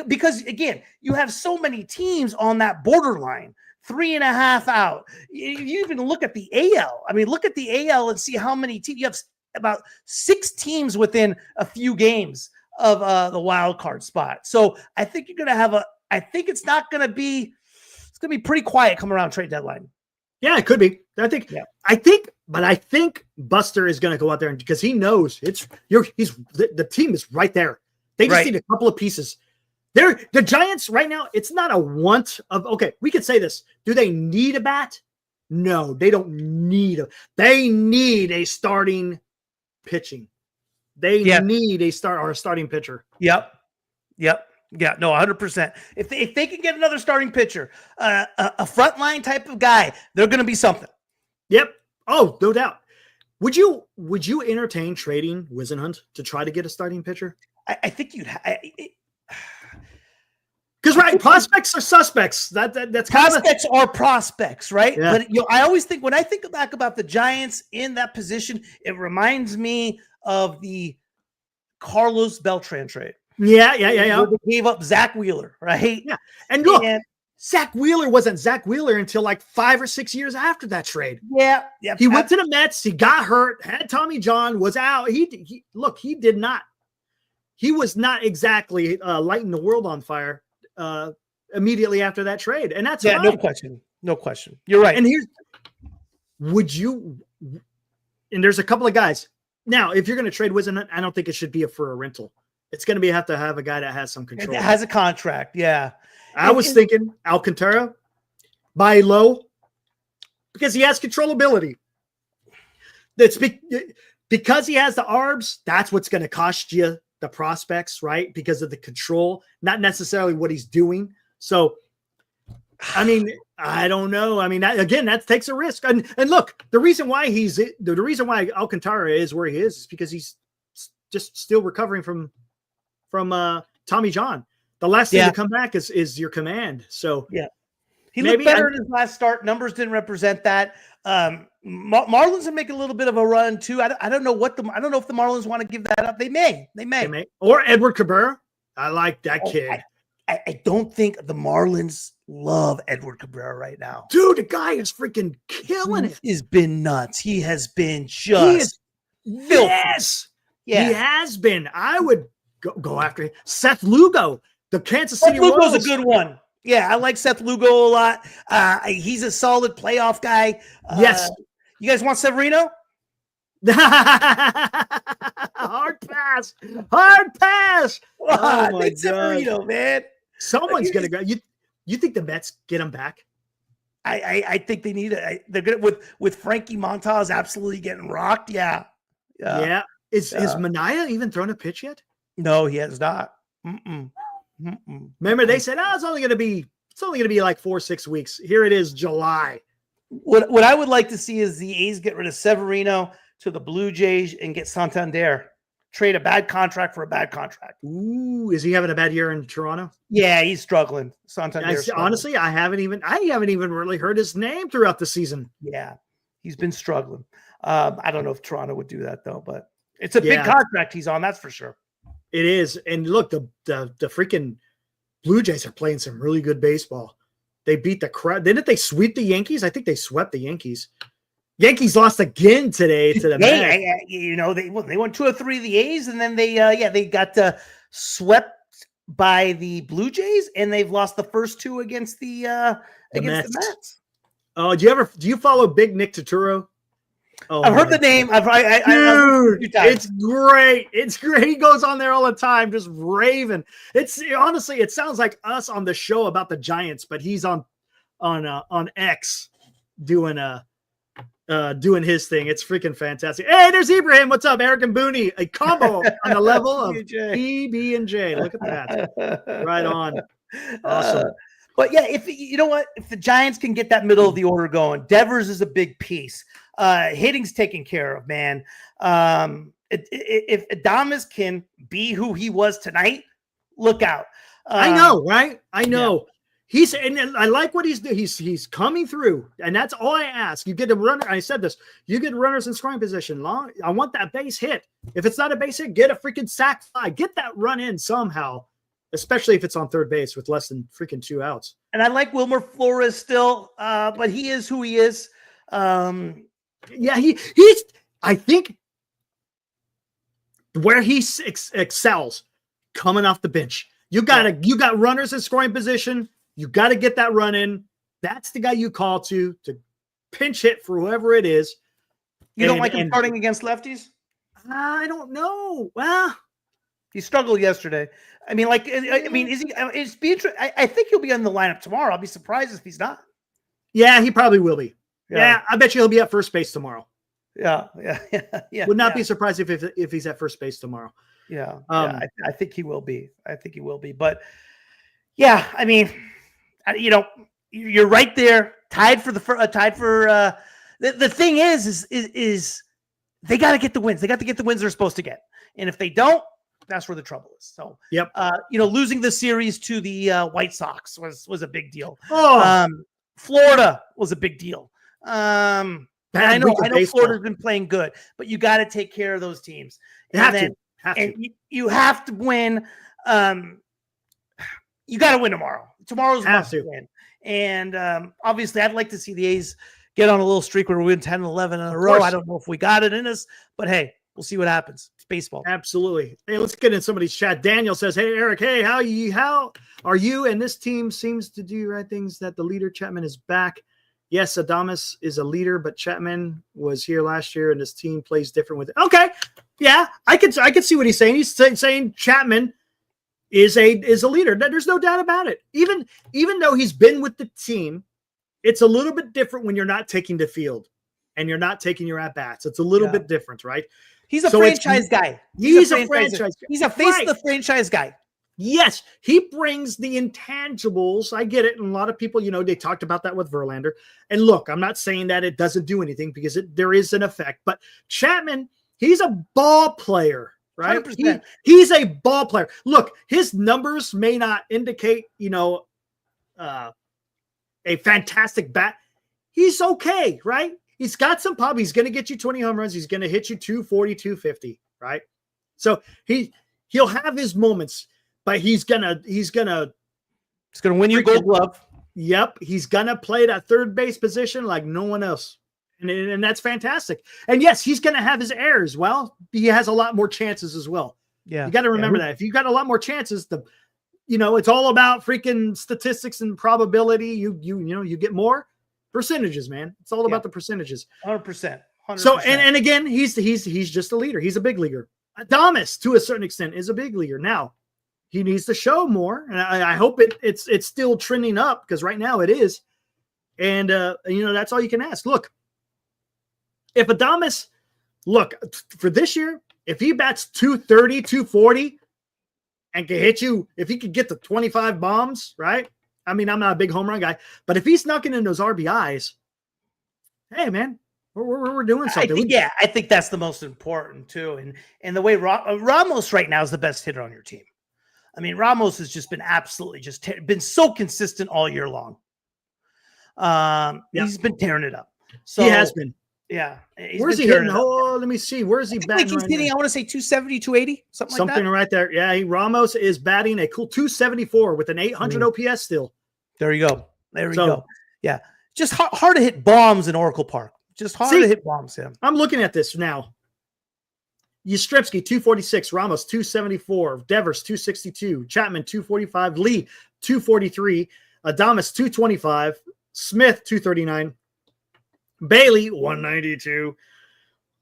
Because, again, you have so many teams on that borderline. 3.5 out. You even look at the AL. I mean, look at the AL and see how many teams. You have about 6 teams within a few games of the wild card spot. So I think you're going to have I think it's going to be pretty quiet coming around trade deadline. Yeah, it could be. I think Buster is going to go out there because he knows the team is right there. They just need a couple of pieces. The Giants right now, it's not a want of, okay, we could say this. Do they need a bat? No, they don't need they need a starting pitching. They need a starting pitcher. Yep. Yeah, no, 100%. If they can get another starting pitcher, a frontline type of guy, they're going to be something. Yep. Oh, no doubt. Would you entertain trading Wisenhunt to try to get a starting pitcher? I think you'd. Because prospects are suspects. That's prospects are prospects, right? Yeah. But I always think when I think back about the Giants in that position, it reminds me of the Carlos Beltran trade. Yeah. Where they gave up Zach Wheeler, right? Yeah. And look, Zach Wheeler wasn't Zach Wheeler until like 5 or 6 years after that trade. Yeah. He went to the Mets. He got hurt. Had Tommy John. Was out. He did not. He was not exactly lighting the world on fire immediately after that trade, and that's fine. No question. You're right. And and there's a couple of guys now. If you're going to trade Wisenhunt, I don't think it should be for a rental. It's going to have to have a guy that has some control. It has a contract. Yeah. I was thinking Alcantara, buy low, because he has controllability. That's because he has the arbs. That's what's going to cost you the prospects, right? Because of the control, not necessarily what he's doing. So, I mean, I don't know. I mean, that takes a risk. And look, the reason why Alcantara is where he is because he's just still recovering from Tommy John. The last thing to come back is your command. So he looked better in his last start. Numbers didn't represent that. Marlins are making a little bit of a run too. I don't know if the Marlins want to give that up. They may. Or Edward Cabrera. I like that kid. I don't think the Marlins love Edward Cabrera right now. Dude, the guy is freaking killing it. He's been nuts. He has been just filthy. Yes. Yeah. He has been. I would go after him. Seth Lugo, the Kansas City Royals. Lugo's a good one. Yeah, I like Seth Lugo a lot. He's a solid playoff guy. Yes. You guys want Severino? Hard pass. Oh my God. Severino, man. Someone's going to go. You think the Mets get him back? I think they need it. They're good with Frankie Montas absolutely getting rocked. Yeah. Is Manaea even thrown a pitch yet? No, he has not. Remember, they said, it's only going to be like 4 or 6 weeks. Here it is, July. What I would like to see is the A's get rid of Severino to the Blue Jays and get Santander. Trade a bad contract for a bad contract. Ooh, is he having a bad year in Toronto? Yeah, he's struggling. Santander. Honestly, I haven't even really heard his name throughout the season. Yeah, he's been struggling. I don't know if Toronto would do that though, but it's a big contract he's on. That's for sure. It is. And look, the freaking Blue Jays are playing some really good baseball. They beat the crowd. Didn't they sweep the Yankees? I think they swept the Yankees. Yankees lost again today to the Mets. They won 2 or 3 of the A's, and then they got swept by the Blue Jays, and they've lost the first 2 against the Mets. Oh, do you follow Big Nick Turturro? Oh, I've heard the name. Dude, it's great. It's great. He goes on there all the time, just raving. Honestly, it sounds like us on the show about the Giants, but he's on X doing his thing. It's freaking fantastic. Hey, there's Ibrahim. What's up, Eric and Booney? A combo on the level of PB and J. Look at that. Right on. Awesome. But yeah, if the Giants can get that middle of the order going, Devers is a big piece. Hitting's taken care of, man. If Adames can be who he was tonight, look out. I know, right? I know. Yeah. And I like what he's doing. He's coming through, and that's all I ask. You get a runner. I said this. You get runners in scoring position. I want that base hit. If it's not a base hit, get a freaking sac fly. Get that run in somehow. Especially if it's on third base with less than freaking 2 outs. And I like Wilmer Flores still, but he is who he is. He's. I think where he excels, coming off the bench. You got runners in scoring position. You got to get that run in. That's the guy you call to pinch hit for whoever it is. You don't like him starting against lefties? I don't know. Well, he struggled yesterday. I mean, is he? I think he'll be on the lineup tomorrow. I'll be surprised if he's not. Yeah, he probably will be. Yeah, I bet you he'll be at first base tomorrow. Yeah. Would not be surprised if he's at first base tomorrow. I think he will be. But yeah, I mean, you're right there, tied for the thing is they got to get the wins. They got to get the wins they're supposed to get, and if they don't, that's where the trouble is. So, yep. Losing the series to the White Sox was a big deal. Florida was a big deal. I know Florida's been playing good, but you got to take care of those teams. You have to win. You got to win tomorrow. Tomorrow's must win. And obviously, I'd like to see the A's get on a little streak where we win 10 and 11 in a row. I don't know if we got it in us, but hey, we'll see what happens. It's baseball. Absolutely. Hey, let's get in somebody's chat. Daniel says, "Hey, Eric. Hey, how are you? And this team seems to do right things. That the leader Chapman is back. Yes, Adames is a leader, but Chapman was here last year, and his team plays different with it." Okay, yeah, I could see what he's saying. He's saying Chapman is a leader. There's no doubt about it. Even though he's been with the team, it's a little bit different when you're not taking the field and you're not taking your at bats. It's a little bit different, right? He's a franchise guy. He's a franchise guy. He's a face of the franchise guy. Yes, he brings the intangibles. I get it. And a lot of people, they talked about that with Verlander. And look, I'm not saying that it doesn't do anything because there is an effect. But Chapman, he's a ball player, right? He's a ball player. Look, his numbers may not indicate, a fantastic bat. He's okay, right? He's got some pop. He's going to get you 20 home runs. He's going to hit you 240, 250, right? So he'll have his moments. But he's gonna win you Gold Glove. Yep, he's gonna play that third base position like no one else, and that's fantastic. And yes, he's gonna have his errors. Well, he has a lot more chances as well. Yeah, you got to remember that if you got a lot more chances, it's all about freaking statistics and probability. You get more percentages, man. It's all about the percentages. 100%. So and again, he's just a leader. He's a big leaguer. Adames, to a certain extent, is a big leaguer now. He needs to show more, and I hope it's still trending up because right now it is. And that's all you can ask. Look, if Adames, for this year, if he bats 230, 240, and can hit you, if he could get to 25 bombs, right? I mean, I'm not a big home run guy, but if he's knocking in those RBIs, hey man, we're doing something. I think that's the most important too. And the way Ramos right now is the best hitter on your team. I mean, Ramos has just been absolutely been so consistent all year long. He's been tearing it up. So he has been. Yeah. Where's he hitting? Oh, let me see. Where is he batting? He's hitting, I want to say 270, 280, something like that. Right there. Yeah, Ramos is batting a cool 274 with an 800 OPS still. There you go. There we go. Yeah. Just hard to hit bombs in Oracle Park. Just hard to hit bombs. Yeah. I'm looking at this now. Yastrzemski, 246. Ramos, 274. Devers, 262. Chapman, 245. Lee, 243. Adames, 225. Smith, 239. Bailey, 192.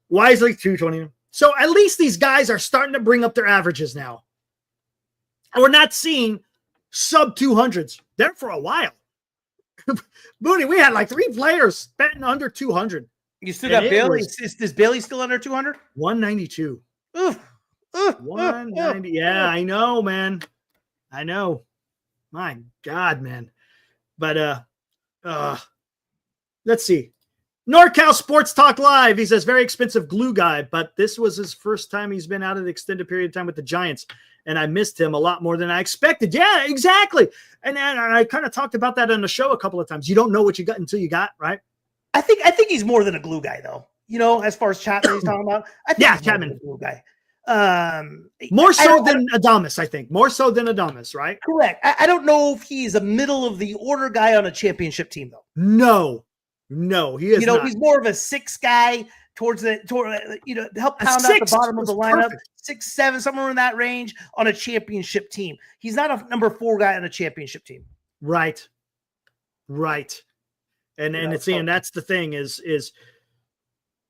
Wisely, 220. So at least these guys are starting to bring up their averages now. We're not seeing sub 200s. There for a while. Booney, we had like 3 players batting under 200. You still got Bailey? Is Bailey still under 200? 192. 190. Yeah, I know, man. I know. My God, man. But let's see. NorCal Sports Talk Live. He says, very expensive glue guy, but this was his first time he's been out of the extended period of time with the Giants, and I missed him a lot more than I expected. Yeah, exactly. And I kind of talked about that on the show a couple of times. You don't know what you got until you got, right? I think he's more than a glue guy, though. As far as Chapman he's talking about. I think Chapman, a glue guy. More so than Adames, I think. More so than Adames, right? Correct. I don't know if he's a middle of the order guy on a championship team, though. No, he is. He's more of a 6 guy, towards to help A pound out the six bottom of was the lineup, perfect. 6, 7, somewhere in that range on a championship team. He's not a number 4 guy on a championship team. Right. And that's the thing is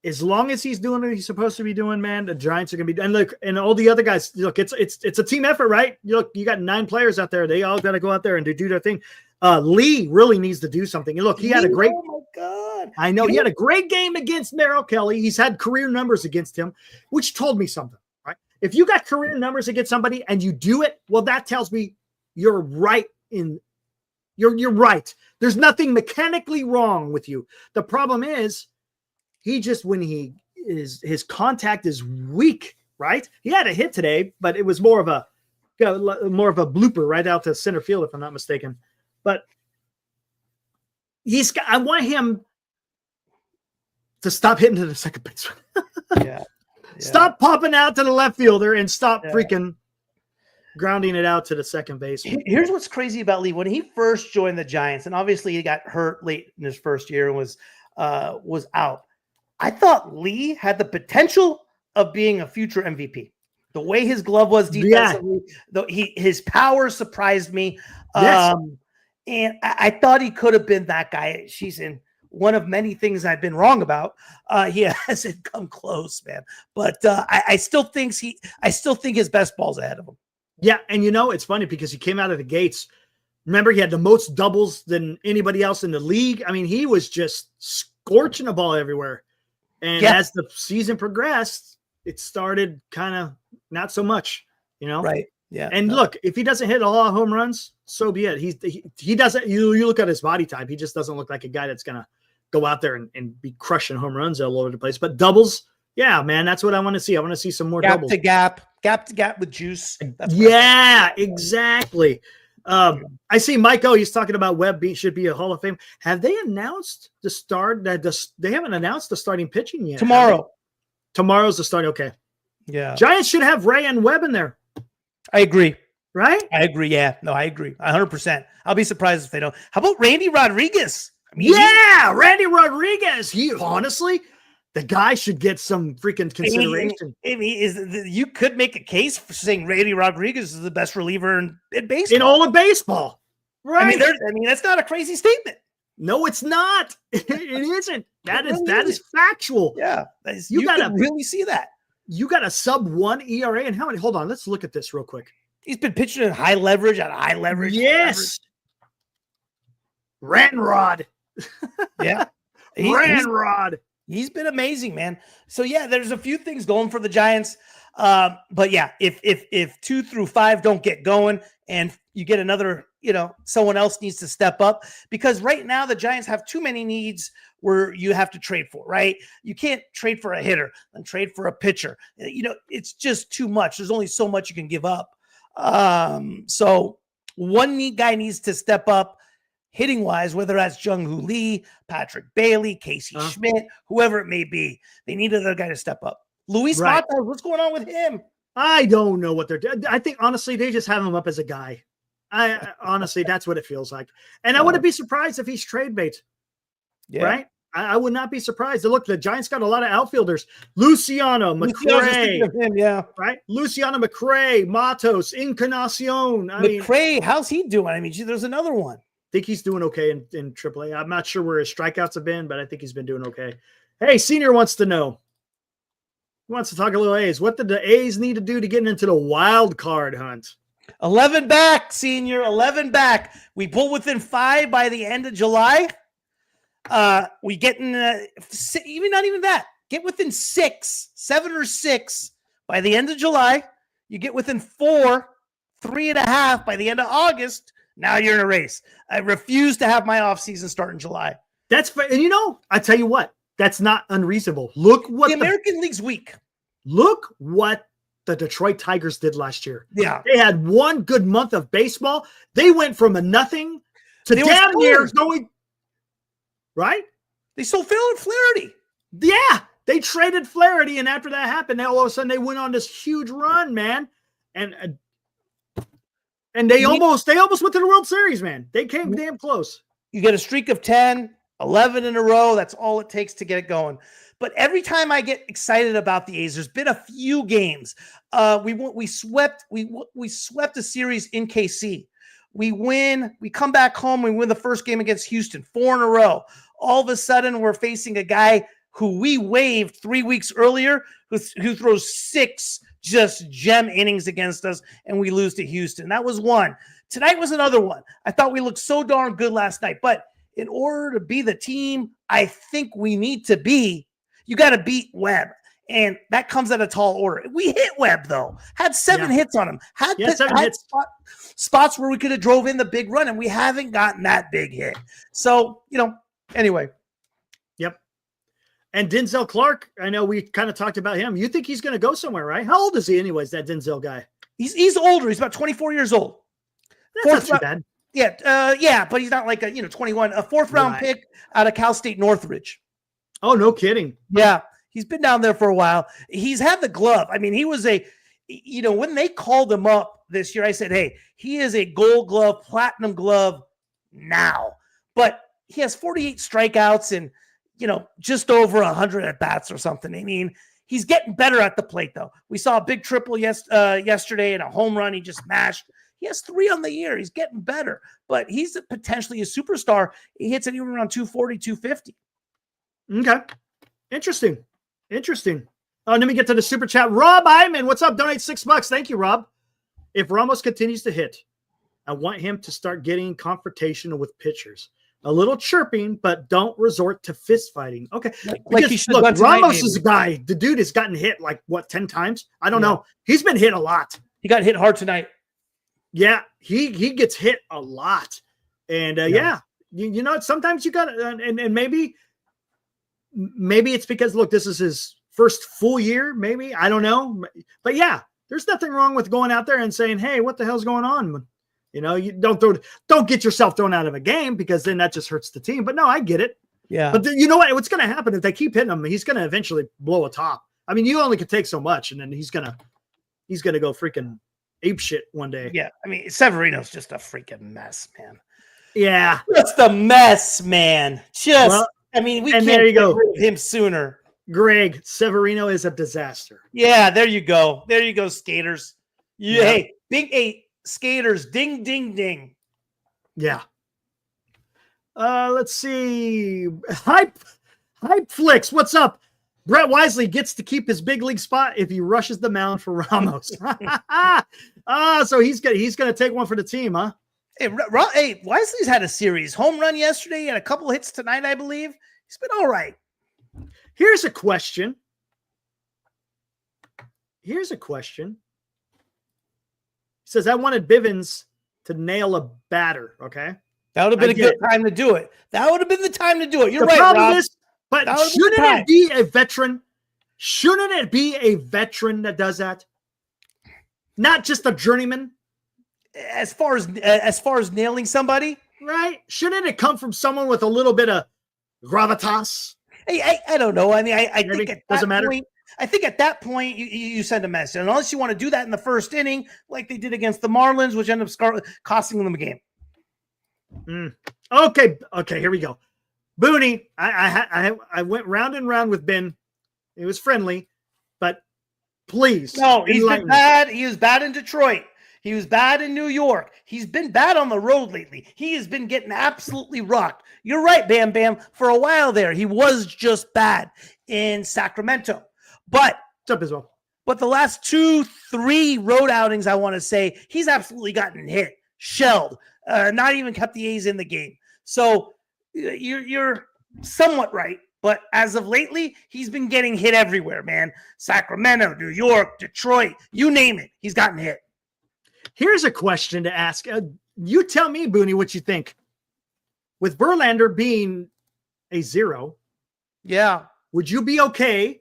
as long as he's doing what he's supposed to be doing, man, the Giants are gonna be. And look, and all the other guys, look, it's a team effort, right? Look, you got 9 players out there. They all got to go out there and do their thing. Lee really needs to do something. And look, he had a great. Oh my God! I know he had a great game against Merrill Kelly. He's had career numbers against him, which told me something, right? If you got career numbers against somebody and you do it, well, that tells me you're right in. You're right. There's nothing mechanically wrong with you. The problem is he just when his contact is weak, right? He had a hit today, but it was more of a blooper right out to center field, if I'm not mistaken. But I want him to stop hitting to the second baseman. Yeah. Stop popping out to the left fielder and stop freaking grounding it out to the second base. Here's what's crazy about Lee. When he first joined the Giants, and obviously he got hurt late in his first year and was out. I thought Lee had the potential of being a future MVP. The way his glove was defensively, his power surprised me. Yes. And I thought he could have been that guy. She's in one of many things I've been wrong about. He hasn't come close, man. But I still think his best ball's ahead of him. Yeah, and it's funny because he came out of the gates. Remember, he had the most doubles than anybody else in the league. I mean, he was just scorching the ball everywhere. And as the season progressed, it started kind of not so much, Right. Yeah. And look, if he doesn't hit a lot of home runs, so be it. He doesn't. You look at his body type; he just doesn't look like a guy that's gonna go out there and be crushing home runs all over the place. But doubles, yeah, man, that's what I want to see. I want to see some more doubles. Gap to gap with juice. That's exactly. I see Michael. He's talking about Webb should be a Hall of Fame. Have they announced the start? They haven't announced the starting pitching yet. Tomorrow's the start. Okay. Yeah. Giants should have Ray and Webb in there. I agree. Right? I agree. Yeah. No, I agree. 100%. I'll be surprised if they don't. How about Randy Rodriguez? Randy Rodriguez. He honestly, the guy should get some freaking consideration. You could make a case for saying Randy Rodriguez is the best reliever in baseball. In all of baseball. Right. I mean, that's not a crazy statement. No, it's not. It isn't. That is factual. Yeah. You gotta really see that. You got a sub-1 ERA, and how many? Hold on, let's look at this real quick. He's been pitching at high leverage. Yes. Ranrod. Yeah. Ranrod. He's been amazing, man. So yeah, there's a few things going for the Giants. But yeah, if 2 through 5 don't get going and you get another, someone else needs to step up, because right now the Giants have too many needs where you have to trade for, right? You can't trade for a hitter and trade for a pitcher. It's just too much. There's only so much you can give up. So one guy needs to step up hitting wise, whether that's Jung-Hoo Lee, Patrick Bailey, Casey Schmidt, whoever it may be. They need another guy to step up. Luis Matos, what's going on with him? I don't know what they're doing. I think, honestly, they just have him up as a guy. Honestly, that's what it feels like. And I wouldn't be surprised if he's trade bait. Yeah. Right? I would not be surprised. Look, the Giants got a lot of outfielders. Luciano, McRae. Right? Luciano, McRae, Matos, Encarnacion. McRae, how's he doing? There's another one. I think he's doing okay in AAA. I'm not sure where his strikeouts have been, but I think he's been doing okay. Hey, Senior wants to know. He wants to talk a little A's. What did the A's need to do to get into the wild card hunt? 11 back, Senior. 11 back. We pull within 5 by the end of July. We get in even not even that. Get within 7 or 6 by the end of July. You get within 4, 3.5 by the end of August. Now you're in a race. I refuse to have my offseason start in July. That's fair. And I tell you what, that's not unreasonable. Look what the American League's weak. Look what the Detroit Tigers did last year. Yeah. They had one good month of baseball. They went from a nothing to damn near going. Right? They sold Flaherty. Yeah. They traded Flaherty. And after that happened, all of a sudden they went on this huge run, man. And they almost went to the World Series, man. They came damn close. You get a streak of 10, 11 in a row. That's all it takes to get it going. But every time I get excited about the A's, there's been a few games. We swept a series in KC. We win. We come back home. We win the first game against Houston, 4 in a row. All of a sudden, we're facing a guy who we waived 3 weeks earlier, who throws 6 just gem innings against us, and we lose to Houston. That was one. Tonight was another one. I thought we looked so darn good last night, but in order to be the team I think we need to be, you got to beat Webb. And that comes at a tall order. We hit Webb, though. Had 7 hits on him. Had 7 hits. Spots where we could have drove in the big run, and we haven't gotten that big hit. So, anyway. Yep. And Denzel Clark, I know we kind of talked about him. You think he's going to go somewhere, right? How old is he anyways, that Denzel guy? He's older. He's about 24 years old. That's not too bad. Yeah, but he's not like a 21. A 4th round pick out of Cal State Northridge. Oh, no kidding. Yeah, he's been down there for a while. He's had the glove. I mean, he was when they called him up this year, I said, hey, he is a Gold Glove, Platinum Glove now. But he has 48 strikeouts and just over 100 at bats or something. I mean, he's getting better at the plate, though. We saw a big triple yesterday and a home run he just mashed. He has 3 on the year. He's getting better, but he's potentially a superstar. He hits anywhere around 240, 250. Okay. Interesting. Let me get to the super chat. Rob Iman, what's up? Donate $6. Thank you, Rob. If Ramos continues to hit, I want him to start getting confrontational with pitchers. A little chirping, but don't resort to fist fighting. Okay. Look, Ramos is a guy. The dude has gotten hit 10 times? I don't know. He's been hit a lot. He got hit hard tonight. Yeah, he gets hit a lot. And sometimes you got to, and maybe it's because, look, this is his first full year, maybe. I don't know. But yeah, there's nothing wrong with going out there and saying, hey, what the hell's going on? You don't get yourself thrown out of a game, because then that just hurts the team. But no, I get it. Yeah. But you know what? What's going to happen if they keep hitting him? He's going to eventually blow a top. I mean, you only can take so much, and then he's going to go freaking ape shit one day. Yeah. I mean, Severino's just a freaking mess, man. Yeah. Just a mess, man. We can't there you go. get rid of him sooner. Greg, Severino is a disaster. Yeah, there you go. There you go, skaters. Yeah. Hey, big 8 skaters. Ding, ding, ding. Yeah. Let's see. Hype Flicks, what's up? Brett Wisely gets to keep his big league spot if he rushes the mound for Ramos. So he's gonna take one for the team, huh? Hey, Wisely's had a series. Home run yesterday and a couple hits tonight, I believe. He's been all right. Here's a question. He says, I wanted Bivens to nail a batter, okay? That would have been a good time to do it. That would have been the time to do it. You're right, problem Rob. is, but shouldn't it be a veteran? Shouldn't it be a veteran that does that? Not just a journeyman? As far as nailing somebody? Right? Shouldn't it come from someone with a little bit of gravitas? Hey, I don't know. I mean, I think at doesn't matter. I think at that point you send a message, and unless you want to do that in the first inning, like they did against the Marlins, which ended up costing them a game. Okay, here we go. Booney, I went round and round with Ben. It was friendly, but please. No, he's been bad. He was bad in Detroit. He was bad in New York. He's been bad on the road lately. He has been getting absolutely rocked. You're right, Bam Bam. For a while there, he was just bad in Sacramento. But the last 2-3 road outings, I want to say, he's absolutely gotten hit, shelled, not even kept the A's in the game. So you're somewhat right. But as of lately, he's been getting hit everywhere, man. Sacramento, New York, Detroit, you name it. He's gotten hit. Here's a question to ask. You tell me, Booney, what you think. With Verlander being a 0, yeah, would you be okay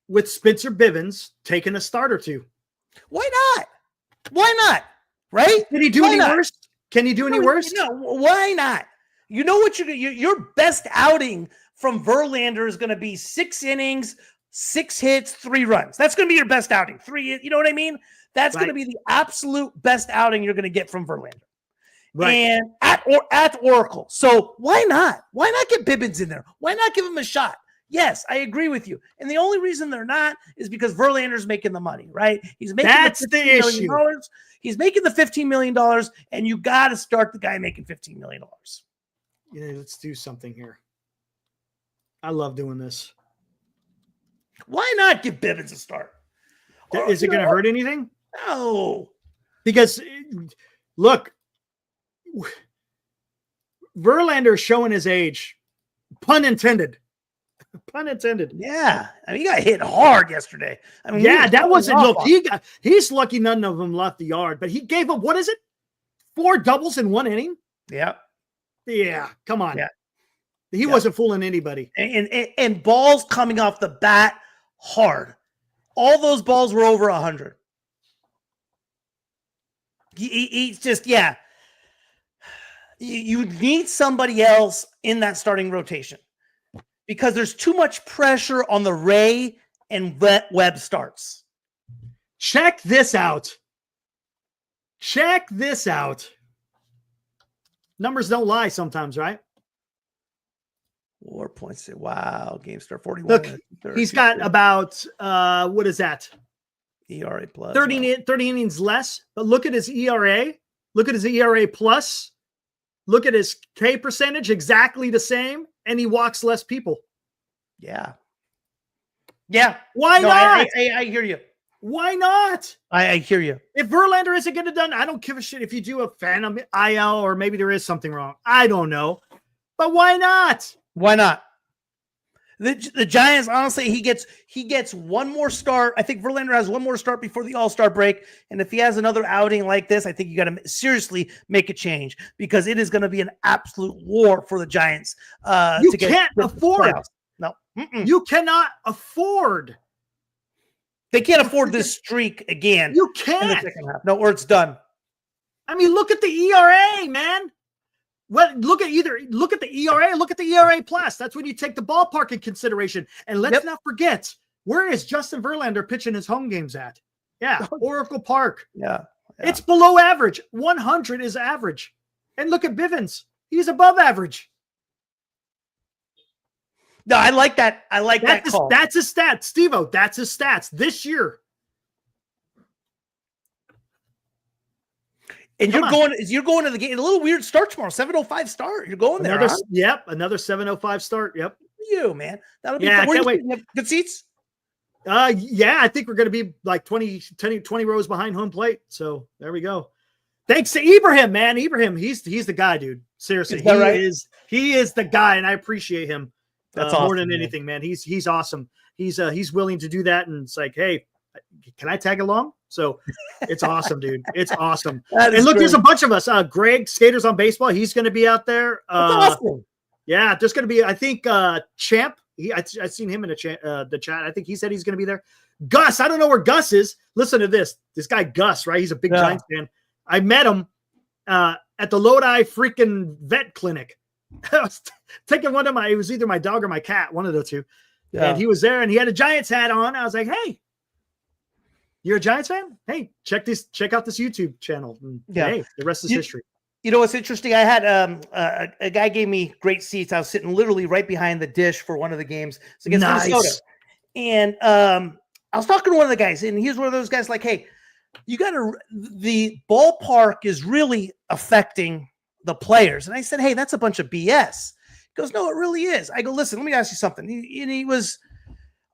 with Spencer Bivens taking a start or 2? Why not? Why not? Right? Did he do any worse? Can he do any worse? No, why not? You know what your best outing from Verlander is going to be 6 innings, 6 hits, 3 runs. That's going to be your best outing. 3, you know what I mean? That's going to be the absolute best outing you're going to get from Verlander. Right. And at Oracle. So why not? Why not get Bibbins in there? Why not give him a shot? Yes, I agree with you. And the only reason they're not is because Verlander's making the money, right? He's making That's the the $15 million. issue. He's making the $15 million, and you got to start the guy making $15 million. Let's do something here. I love doing this. Why not give Bivens a start? Is it going to hurt anything? No. Because, look, Verlander is showing his age. Pun intended. Pun intended. Yeah. I mean, he got hit hard yesterday. I mean, yeah, that wasn't, look, he's lucky none of them left the yard, but he gave up, what is it? 4 doubles in 1 inning? Yeah. Yeah, come on. Yeah. He wasn't fooling anybody. And balls coming off the bat hard. All those balls were over 100. He's just, yeah. You need somebody else in that starting rotation because there's too much pressure on the Ray and Webb starts. Check this out. Check this out. Numbers don't lie sometimes, right? 4 points. Wow. Game start 41. Look, he's got about, what is that? ERA plus. 30 innings less. But look at his ERA. Look at his ERA plus. Look at his K percentage, exactly the same. And he walks less people. Yeah. Yeah. Why not? I hear you. Why not? I hear you. If Verlander isn't going to done, I don't give a shit if you do a Phantom IL or maybe there is something wrong. I don't know. But why not? Why not? The Giants, honestly, he gets one more start. I think Verlander has one more start before the All-Star break. And if he has another outing like this, I think you got to seriously make a change because it is going to be an absolute war for the Giants. You can't afford. No. You cannot afford. They can't afford this streak again. You in the can't. second half. No, or it's done. I mean, look at the ERA, man. Well, look at the ERA, look at the ERA plus. That's when you take the ballpark in consideration. And let's not forget, where is Justin Verlander pitching his home games at? Yeah, Oracle Park. Yeah. It's below average. 100 is average. And look at Bivens. He's above average. No, I like that. I like that call. That's his stats, Steve-O. That's his stats this year. And you're going to the game. A little weird start tomorrow. 7:05 start. You're going there. Huh? Yep. Another 7:05 start. Yep. You, man. That'll be fun. I can't wait. Good seats? Yeah, I think we're going to be like 20 rows behind home plate. So there we go. Thanks to Ibrahim, man. Ibrahim, he's the guy, dude. Seriously. He is the guy, and I appreciate him. That's awesome, more than anything, man. He's awesome. He's willing to do that. And it's like, hey, can I tag along? So it's awesome, dude. It's awesome. And look, great. There's a bunch of us. Greg, Skaters on Baseball. He's going to be out there. That's awesome. Yeah, there's going to be, I think, Champ. I've seen him in the chat. I think he said he's going to be there. Gus, I don't know where Gus is. Listen to this. This guy, Gus, right? He's a big Giants fan. I met him at the Lodi freaking vet clinic. I was taking it was either my dog or my cat, one of the two. Yeah. And he was there and he had a Giants hat on. I was like, hey, you're a Giants fan? Hey, check out this YouTube channel. And, hey, the rest is history. You know what's interesting? I had a guy gave me great seats. I was sitting literally right behind the dish for one of the games. It's against Minnesota. And I was talking to one of the guys, and he was one of those guys like, hey, the ballpark is really affecting the players. And I said, hey, that's a bunch of BS. He goes, no, it really is. I go, listen, let me ask you something. He was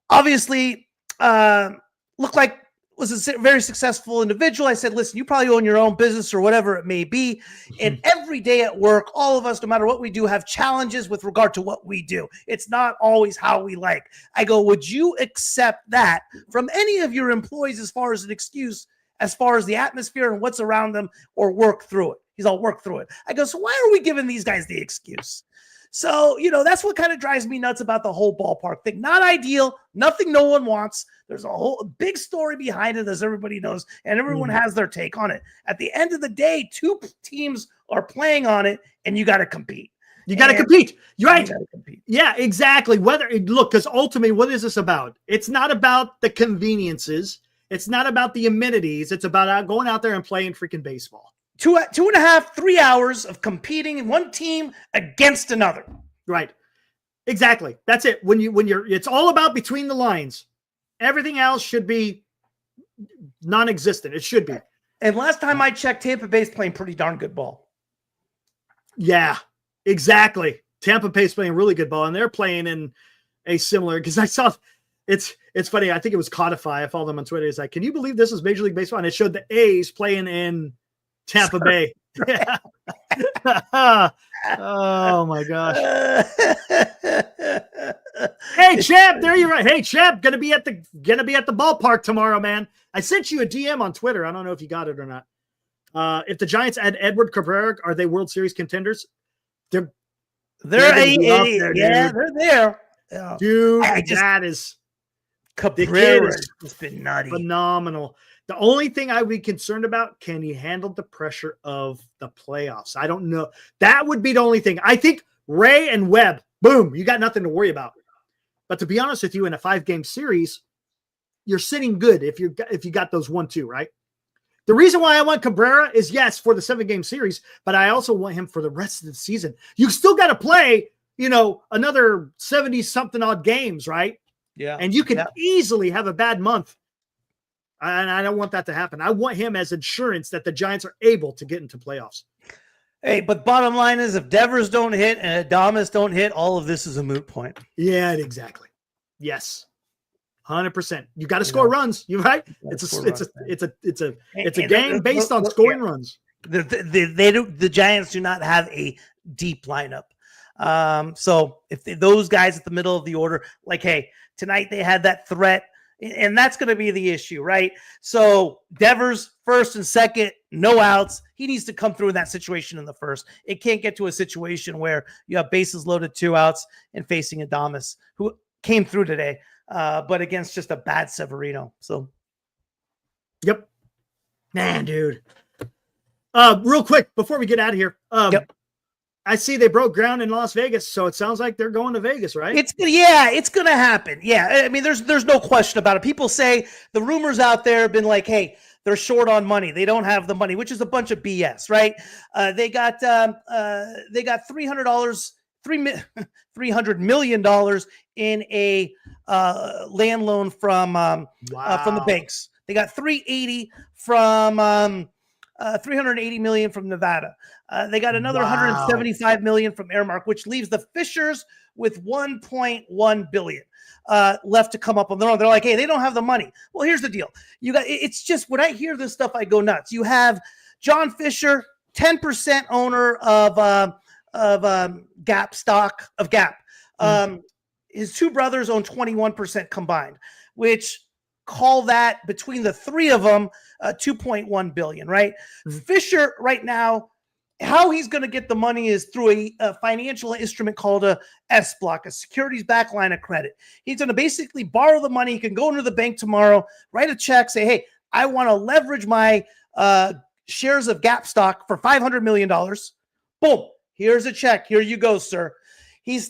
obviously looked like was a very successful individual. I said, listen, you probably own your own business or whatever it may be. And every day at work, all of us, no matter what we do, have challenges with regard to what we do. It's not always how we like. I go, would you accept that from any of your employees as far as an excuse, as far as the atmosphere and what's around them, or work through it? He's all work through it. I go, so why are we giving these guys the excuse? So, that's what kind of drives me nuts about the whole ballpark thing. Not ideal, nothing no one wants. There's a big story behind it, as everybody knows, and everyone has their take on it. At the end of the day, 2 teams are playing on it, and you got to compete. You got to compete. You're right. Yeah, exactly. Because ultimately, what is this about? It's not about the conveniences. It's not about the amenities. It's about going out there and playing freaking baseball. 2.5, 3 hours of competing in one team against another. Right. Exactly. That's it. When you're, it's all about between the lines. Everything else should be non-existent. It should be. And last time I checked, Tampa Bay's playing pretty darn good ball. Yeah, exactly. Tampa Bay's playing really good ball, and they're playing in a similar, because I saw it's funny. I think it was Codify. I follow them on Twitter. It's like, can you believe this is Major League Baseball? And it showed the A's playing in Tampa Bay. Yeah. Oh my gosh. Hey Champ, there you're right. Hey Champ, gonna be at the ballpark tomorrow, man. I sent you a DM on Twitter. I don't know if you got it or not. If the Giants add Edward Cabrera, are they World Series contenders? They're there. They're there. Yeah. Dude, that is Cabrera has been nutty. Phenomenal. The only thing I would be concerned about, can he handle the pressure of the playoffs? I don't know. That would be the only thing. I think Ray and Webb, boom, you got nothing to worry about. But to be honest with you, in a 5-game series, you're sitting good if you got those 1-2, right? The reason why I want Cabrera is, yes, for the 7-game series, but I also want him for the rest of the season. You still got to play, another 70-something odd games, right? Yeah. And you can easily have a bad month. And I don't want that to happen. I want him as insurance that the Giants are able to get into playoffs. Hey, but bottom line is, if Devers don't hit and Adames don't hit, all of this is a moot point. Yeah, exactly. Yes. 100%. You got to score runs. You're right. It's a game based on scoring runs. The Giants do not have a deep lineup. So if those guys at the middle of the order, like, hey, tonight they had that threat, and that's going to be the issue, right? So Devers, first and second, no outs. He needs to come through in that situation in the first. It can't get to a situation where you have bases loaded, 2 outs, and facing Adames, who came through today, but against just a bad Severino. So, yep. Man, dude. Real quick, before we get out of here, I see they broke ground in Las Vegas, so it sounds like they're going to Vegas, right? It's going to happen. Yeah, I mean, there's no question about it. People say, the rumors out there have been like, hey, they're short on money. They don't have the money, which is a bunch of BS, right? They got $300 million in a land loan from the banks. They got $380 million from Nevada. They got another $175 million from Airmark, which leaves the Fishers with $1.1 billion left to come up on their own. They're like, hey, they don't have the money. Well, here's the deal. It's just, when I hear this stuff, I go nuts. You have John Fisher, 10% owner of Gap stock of Gap. His 2 brothers own 21% combined, which, call that between the 3 of them, 2.1 billion, right? Fisher right now, how he's going to get the money is through a financial instrument called a S block, a securities back line of credit. He's going to basically borrow the money. He can go into the bank tomorrow, write a check, say, hey, I want to leverage my shares of Gap stock for $500 million. Boom. Here's a check. Here you go, sir.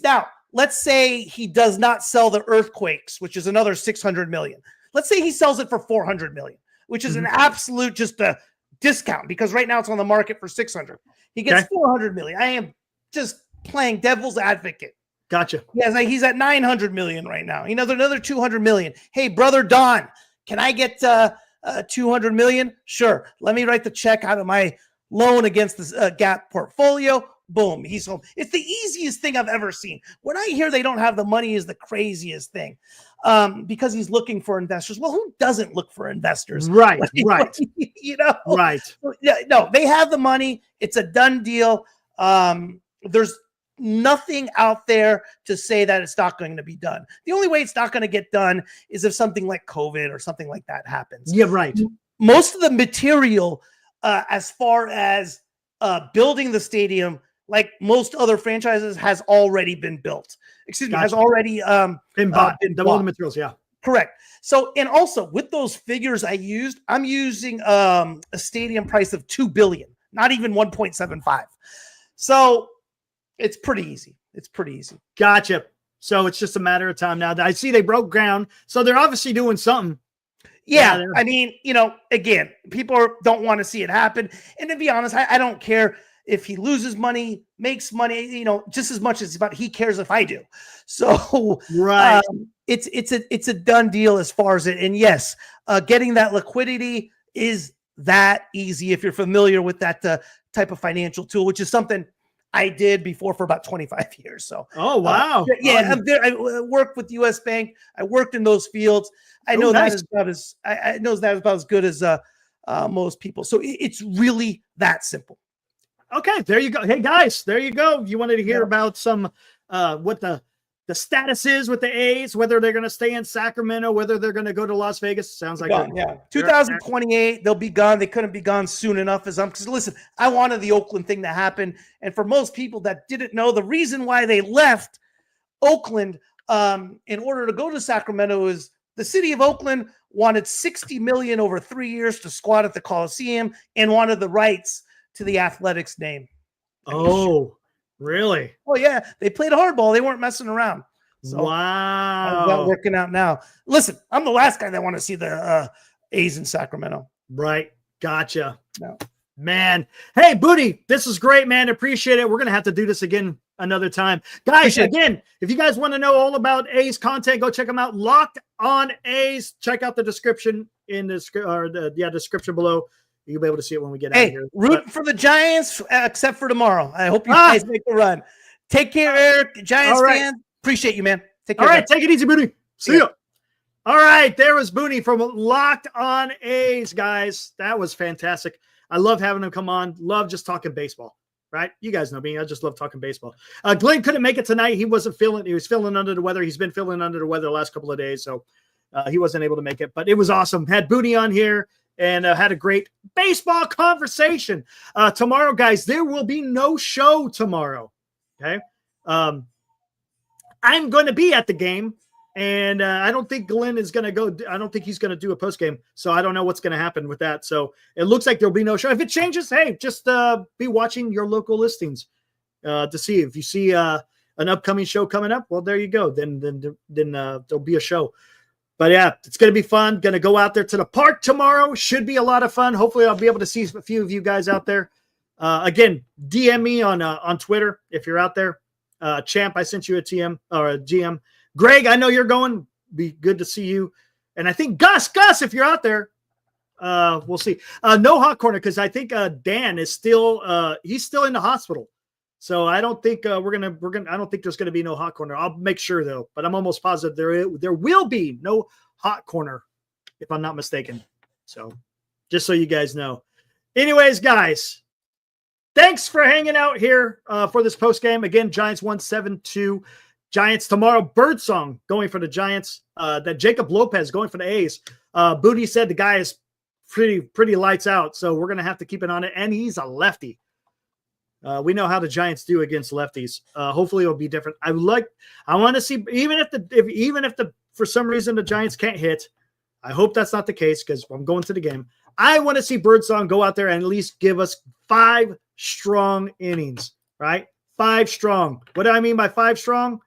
Now, let's say he does not sell the Earthquakes, which is another $600 million. Let's say he sells it for $400 million, which is an absolute just a discount, because right now it's on the market for $600. He gets $400 million. I am just playing devil's advocate. Gotcha. Yeah, he's at $900 million right now. Another $200 million. Hey, brother Don, can I get $200 million? Sure. Let me write the check out of my loan against the Gap portfolio. Boom, he's home. It's the easiest thing I've ever seen. When I hear they don't have the money is the craziest thing, because he's looking for investors. Well, who doesn't look for investors? Right. Right. No, they have the money. It's a done deal. There's nothing out there to say that it's not going to be done. The only way it's not going to get done is if something like COVID or something like that happens. Yeah, right. Most of the material, as far as building the stadium, like most other franchises, has already been built. Has already been bought. All the materials, yeah. Correct. So, and also with those figures I'm using a stadium price of $2 billion, not even 1.75. So it's pretty easy. Gotcha. So it's just a matter of time now. I see they broke ground, so they're obviously doing something. Yeah, I mean, again, people don't want to see it happen. And to be honest, I don't care. if he loses money, makes money, just as much as about he cares if I do. So Right. it's a done deal as far as it. And yes, getting that liquidity is that easy if you're familiar with that type of financial tool, which is something I did before for about 25 years. So, Oh, wow. yeah, I worked with US Bank. I worked in those fields. I know nice. that is about as I know that is about as good as most people. So it's really that simple. Okay, there you go. Hey guys, there you go. You wanted to hear about some what the status is with the A's, whether they're going to stay in Sacramento, whether they're going to go to Las Vegas. Sounds like gone, 2028, they'll be gone. They couldn't be gone soon enough because listen, I wanted the Oakland thing to happen. And for most people that didn't know, the reason why they left Oakland in order to go to Sacramento is the city of Oakland wanted $60 million over 3 years to squat at the Coliseum and wanted the rights to the Athletics name. Oh, really? Oh, yeah. They played hardball. They weren't messing around. So wow. how's that working out now? Listen, I'm the last guy that want to see the A's in Sacramento. Right. Gotcha. No. Man. Hey, Booney, this is great, man. Appreciate it. We're going to have to do this again another time. Guys, again, if you guys want to know all about A's content, go check them out. Locked on A's. Check out the description in the description below. You'll be able to see it when we get out of here. Rooting for the Giants, except for tomorrow. I hope you guys make the run. Take care, Eric. Giants fans. Appreciate you, man. Take care. All right, take it easy, Booney. See ya. All right, there was Booney from Locked on A's, guys. That was fantastic. I love having him come on. Love just talking baseball, right? You guys know me. I just love talking baseball. Glenn couldn't make it tonight. He was feeling under the weather. He's been feeling under the weather the last couple of days, so he wasn't able to make it. But it was awesome. Had Booney on here. And had a great baseball conversation. Tomorrow, guys, there will be no show tomorrow. Okay. I'm going to be at the game, and I don't think Glenn is going to go. I don't think he's going to do a post game. So I don't know what's going to happen with that. So it looks like there'll be no show. If it changes, hey, just be watching your local listings to see if you see an upcoming show coming up. Well, there you go. Then there'll be a show. But yeah, it's going to be fun. Going to go out there to the park tomorrow. Should be a lot of fun. Hopefully I'll be able to see a few of you guys out there. Again, DM me on Twitter if you're out there. Champ, I sent you a TM or a GM. Greg, I know you're going. Be good to see you. And I think Gus, if you're out there, we'll see. No hot corner because I think Dan is still he's still in the hospital. So I don't think I don't think there's going to be no hot corner. I'll make sure though, but I'm almost positive there will be no hot corner if I'm not mistaken. So just so you guys know. Anyways, guys, thanks for hanging out here for this post game. Again, Giants 1-7-2. Giants tomorrow. Birdsong going for the Giants. That Jacob Lopez going for the A's. Booney said the guy is pretty lights out. So we're gonna have to keep an eye on it. And he's a lefty. We know how the Giants do against lefties. Hopefully it'll be different. I want to see even if for some reason the Giants can't hit. I hope that's not the case because I'm going to the game. I want to see Birdsong go out there and at least give us 5 strong innings, right? 5 strong. What do I mean by 5 strong?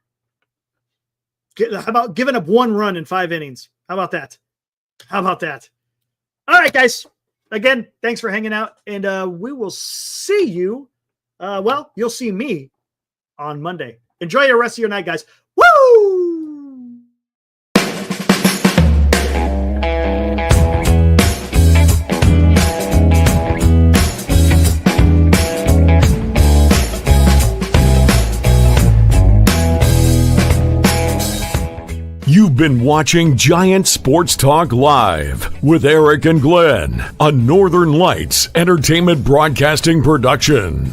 How about giving up 1 run in 5 innings? How about that? All right, guys. Again, thanks for hanging out, and we will see you. You'll see me on Monday. Enjoy the rest of your night, guys. Woo! You've been watching Giant Sports Talk Live with Eric and Glenn, a Northern Lights Entertainment Broadcasting production.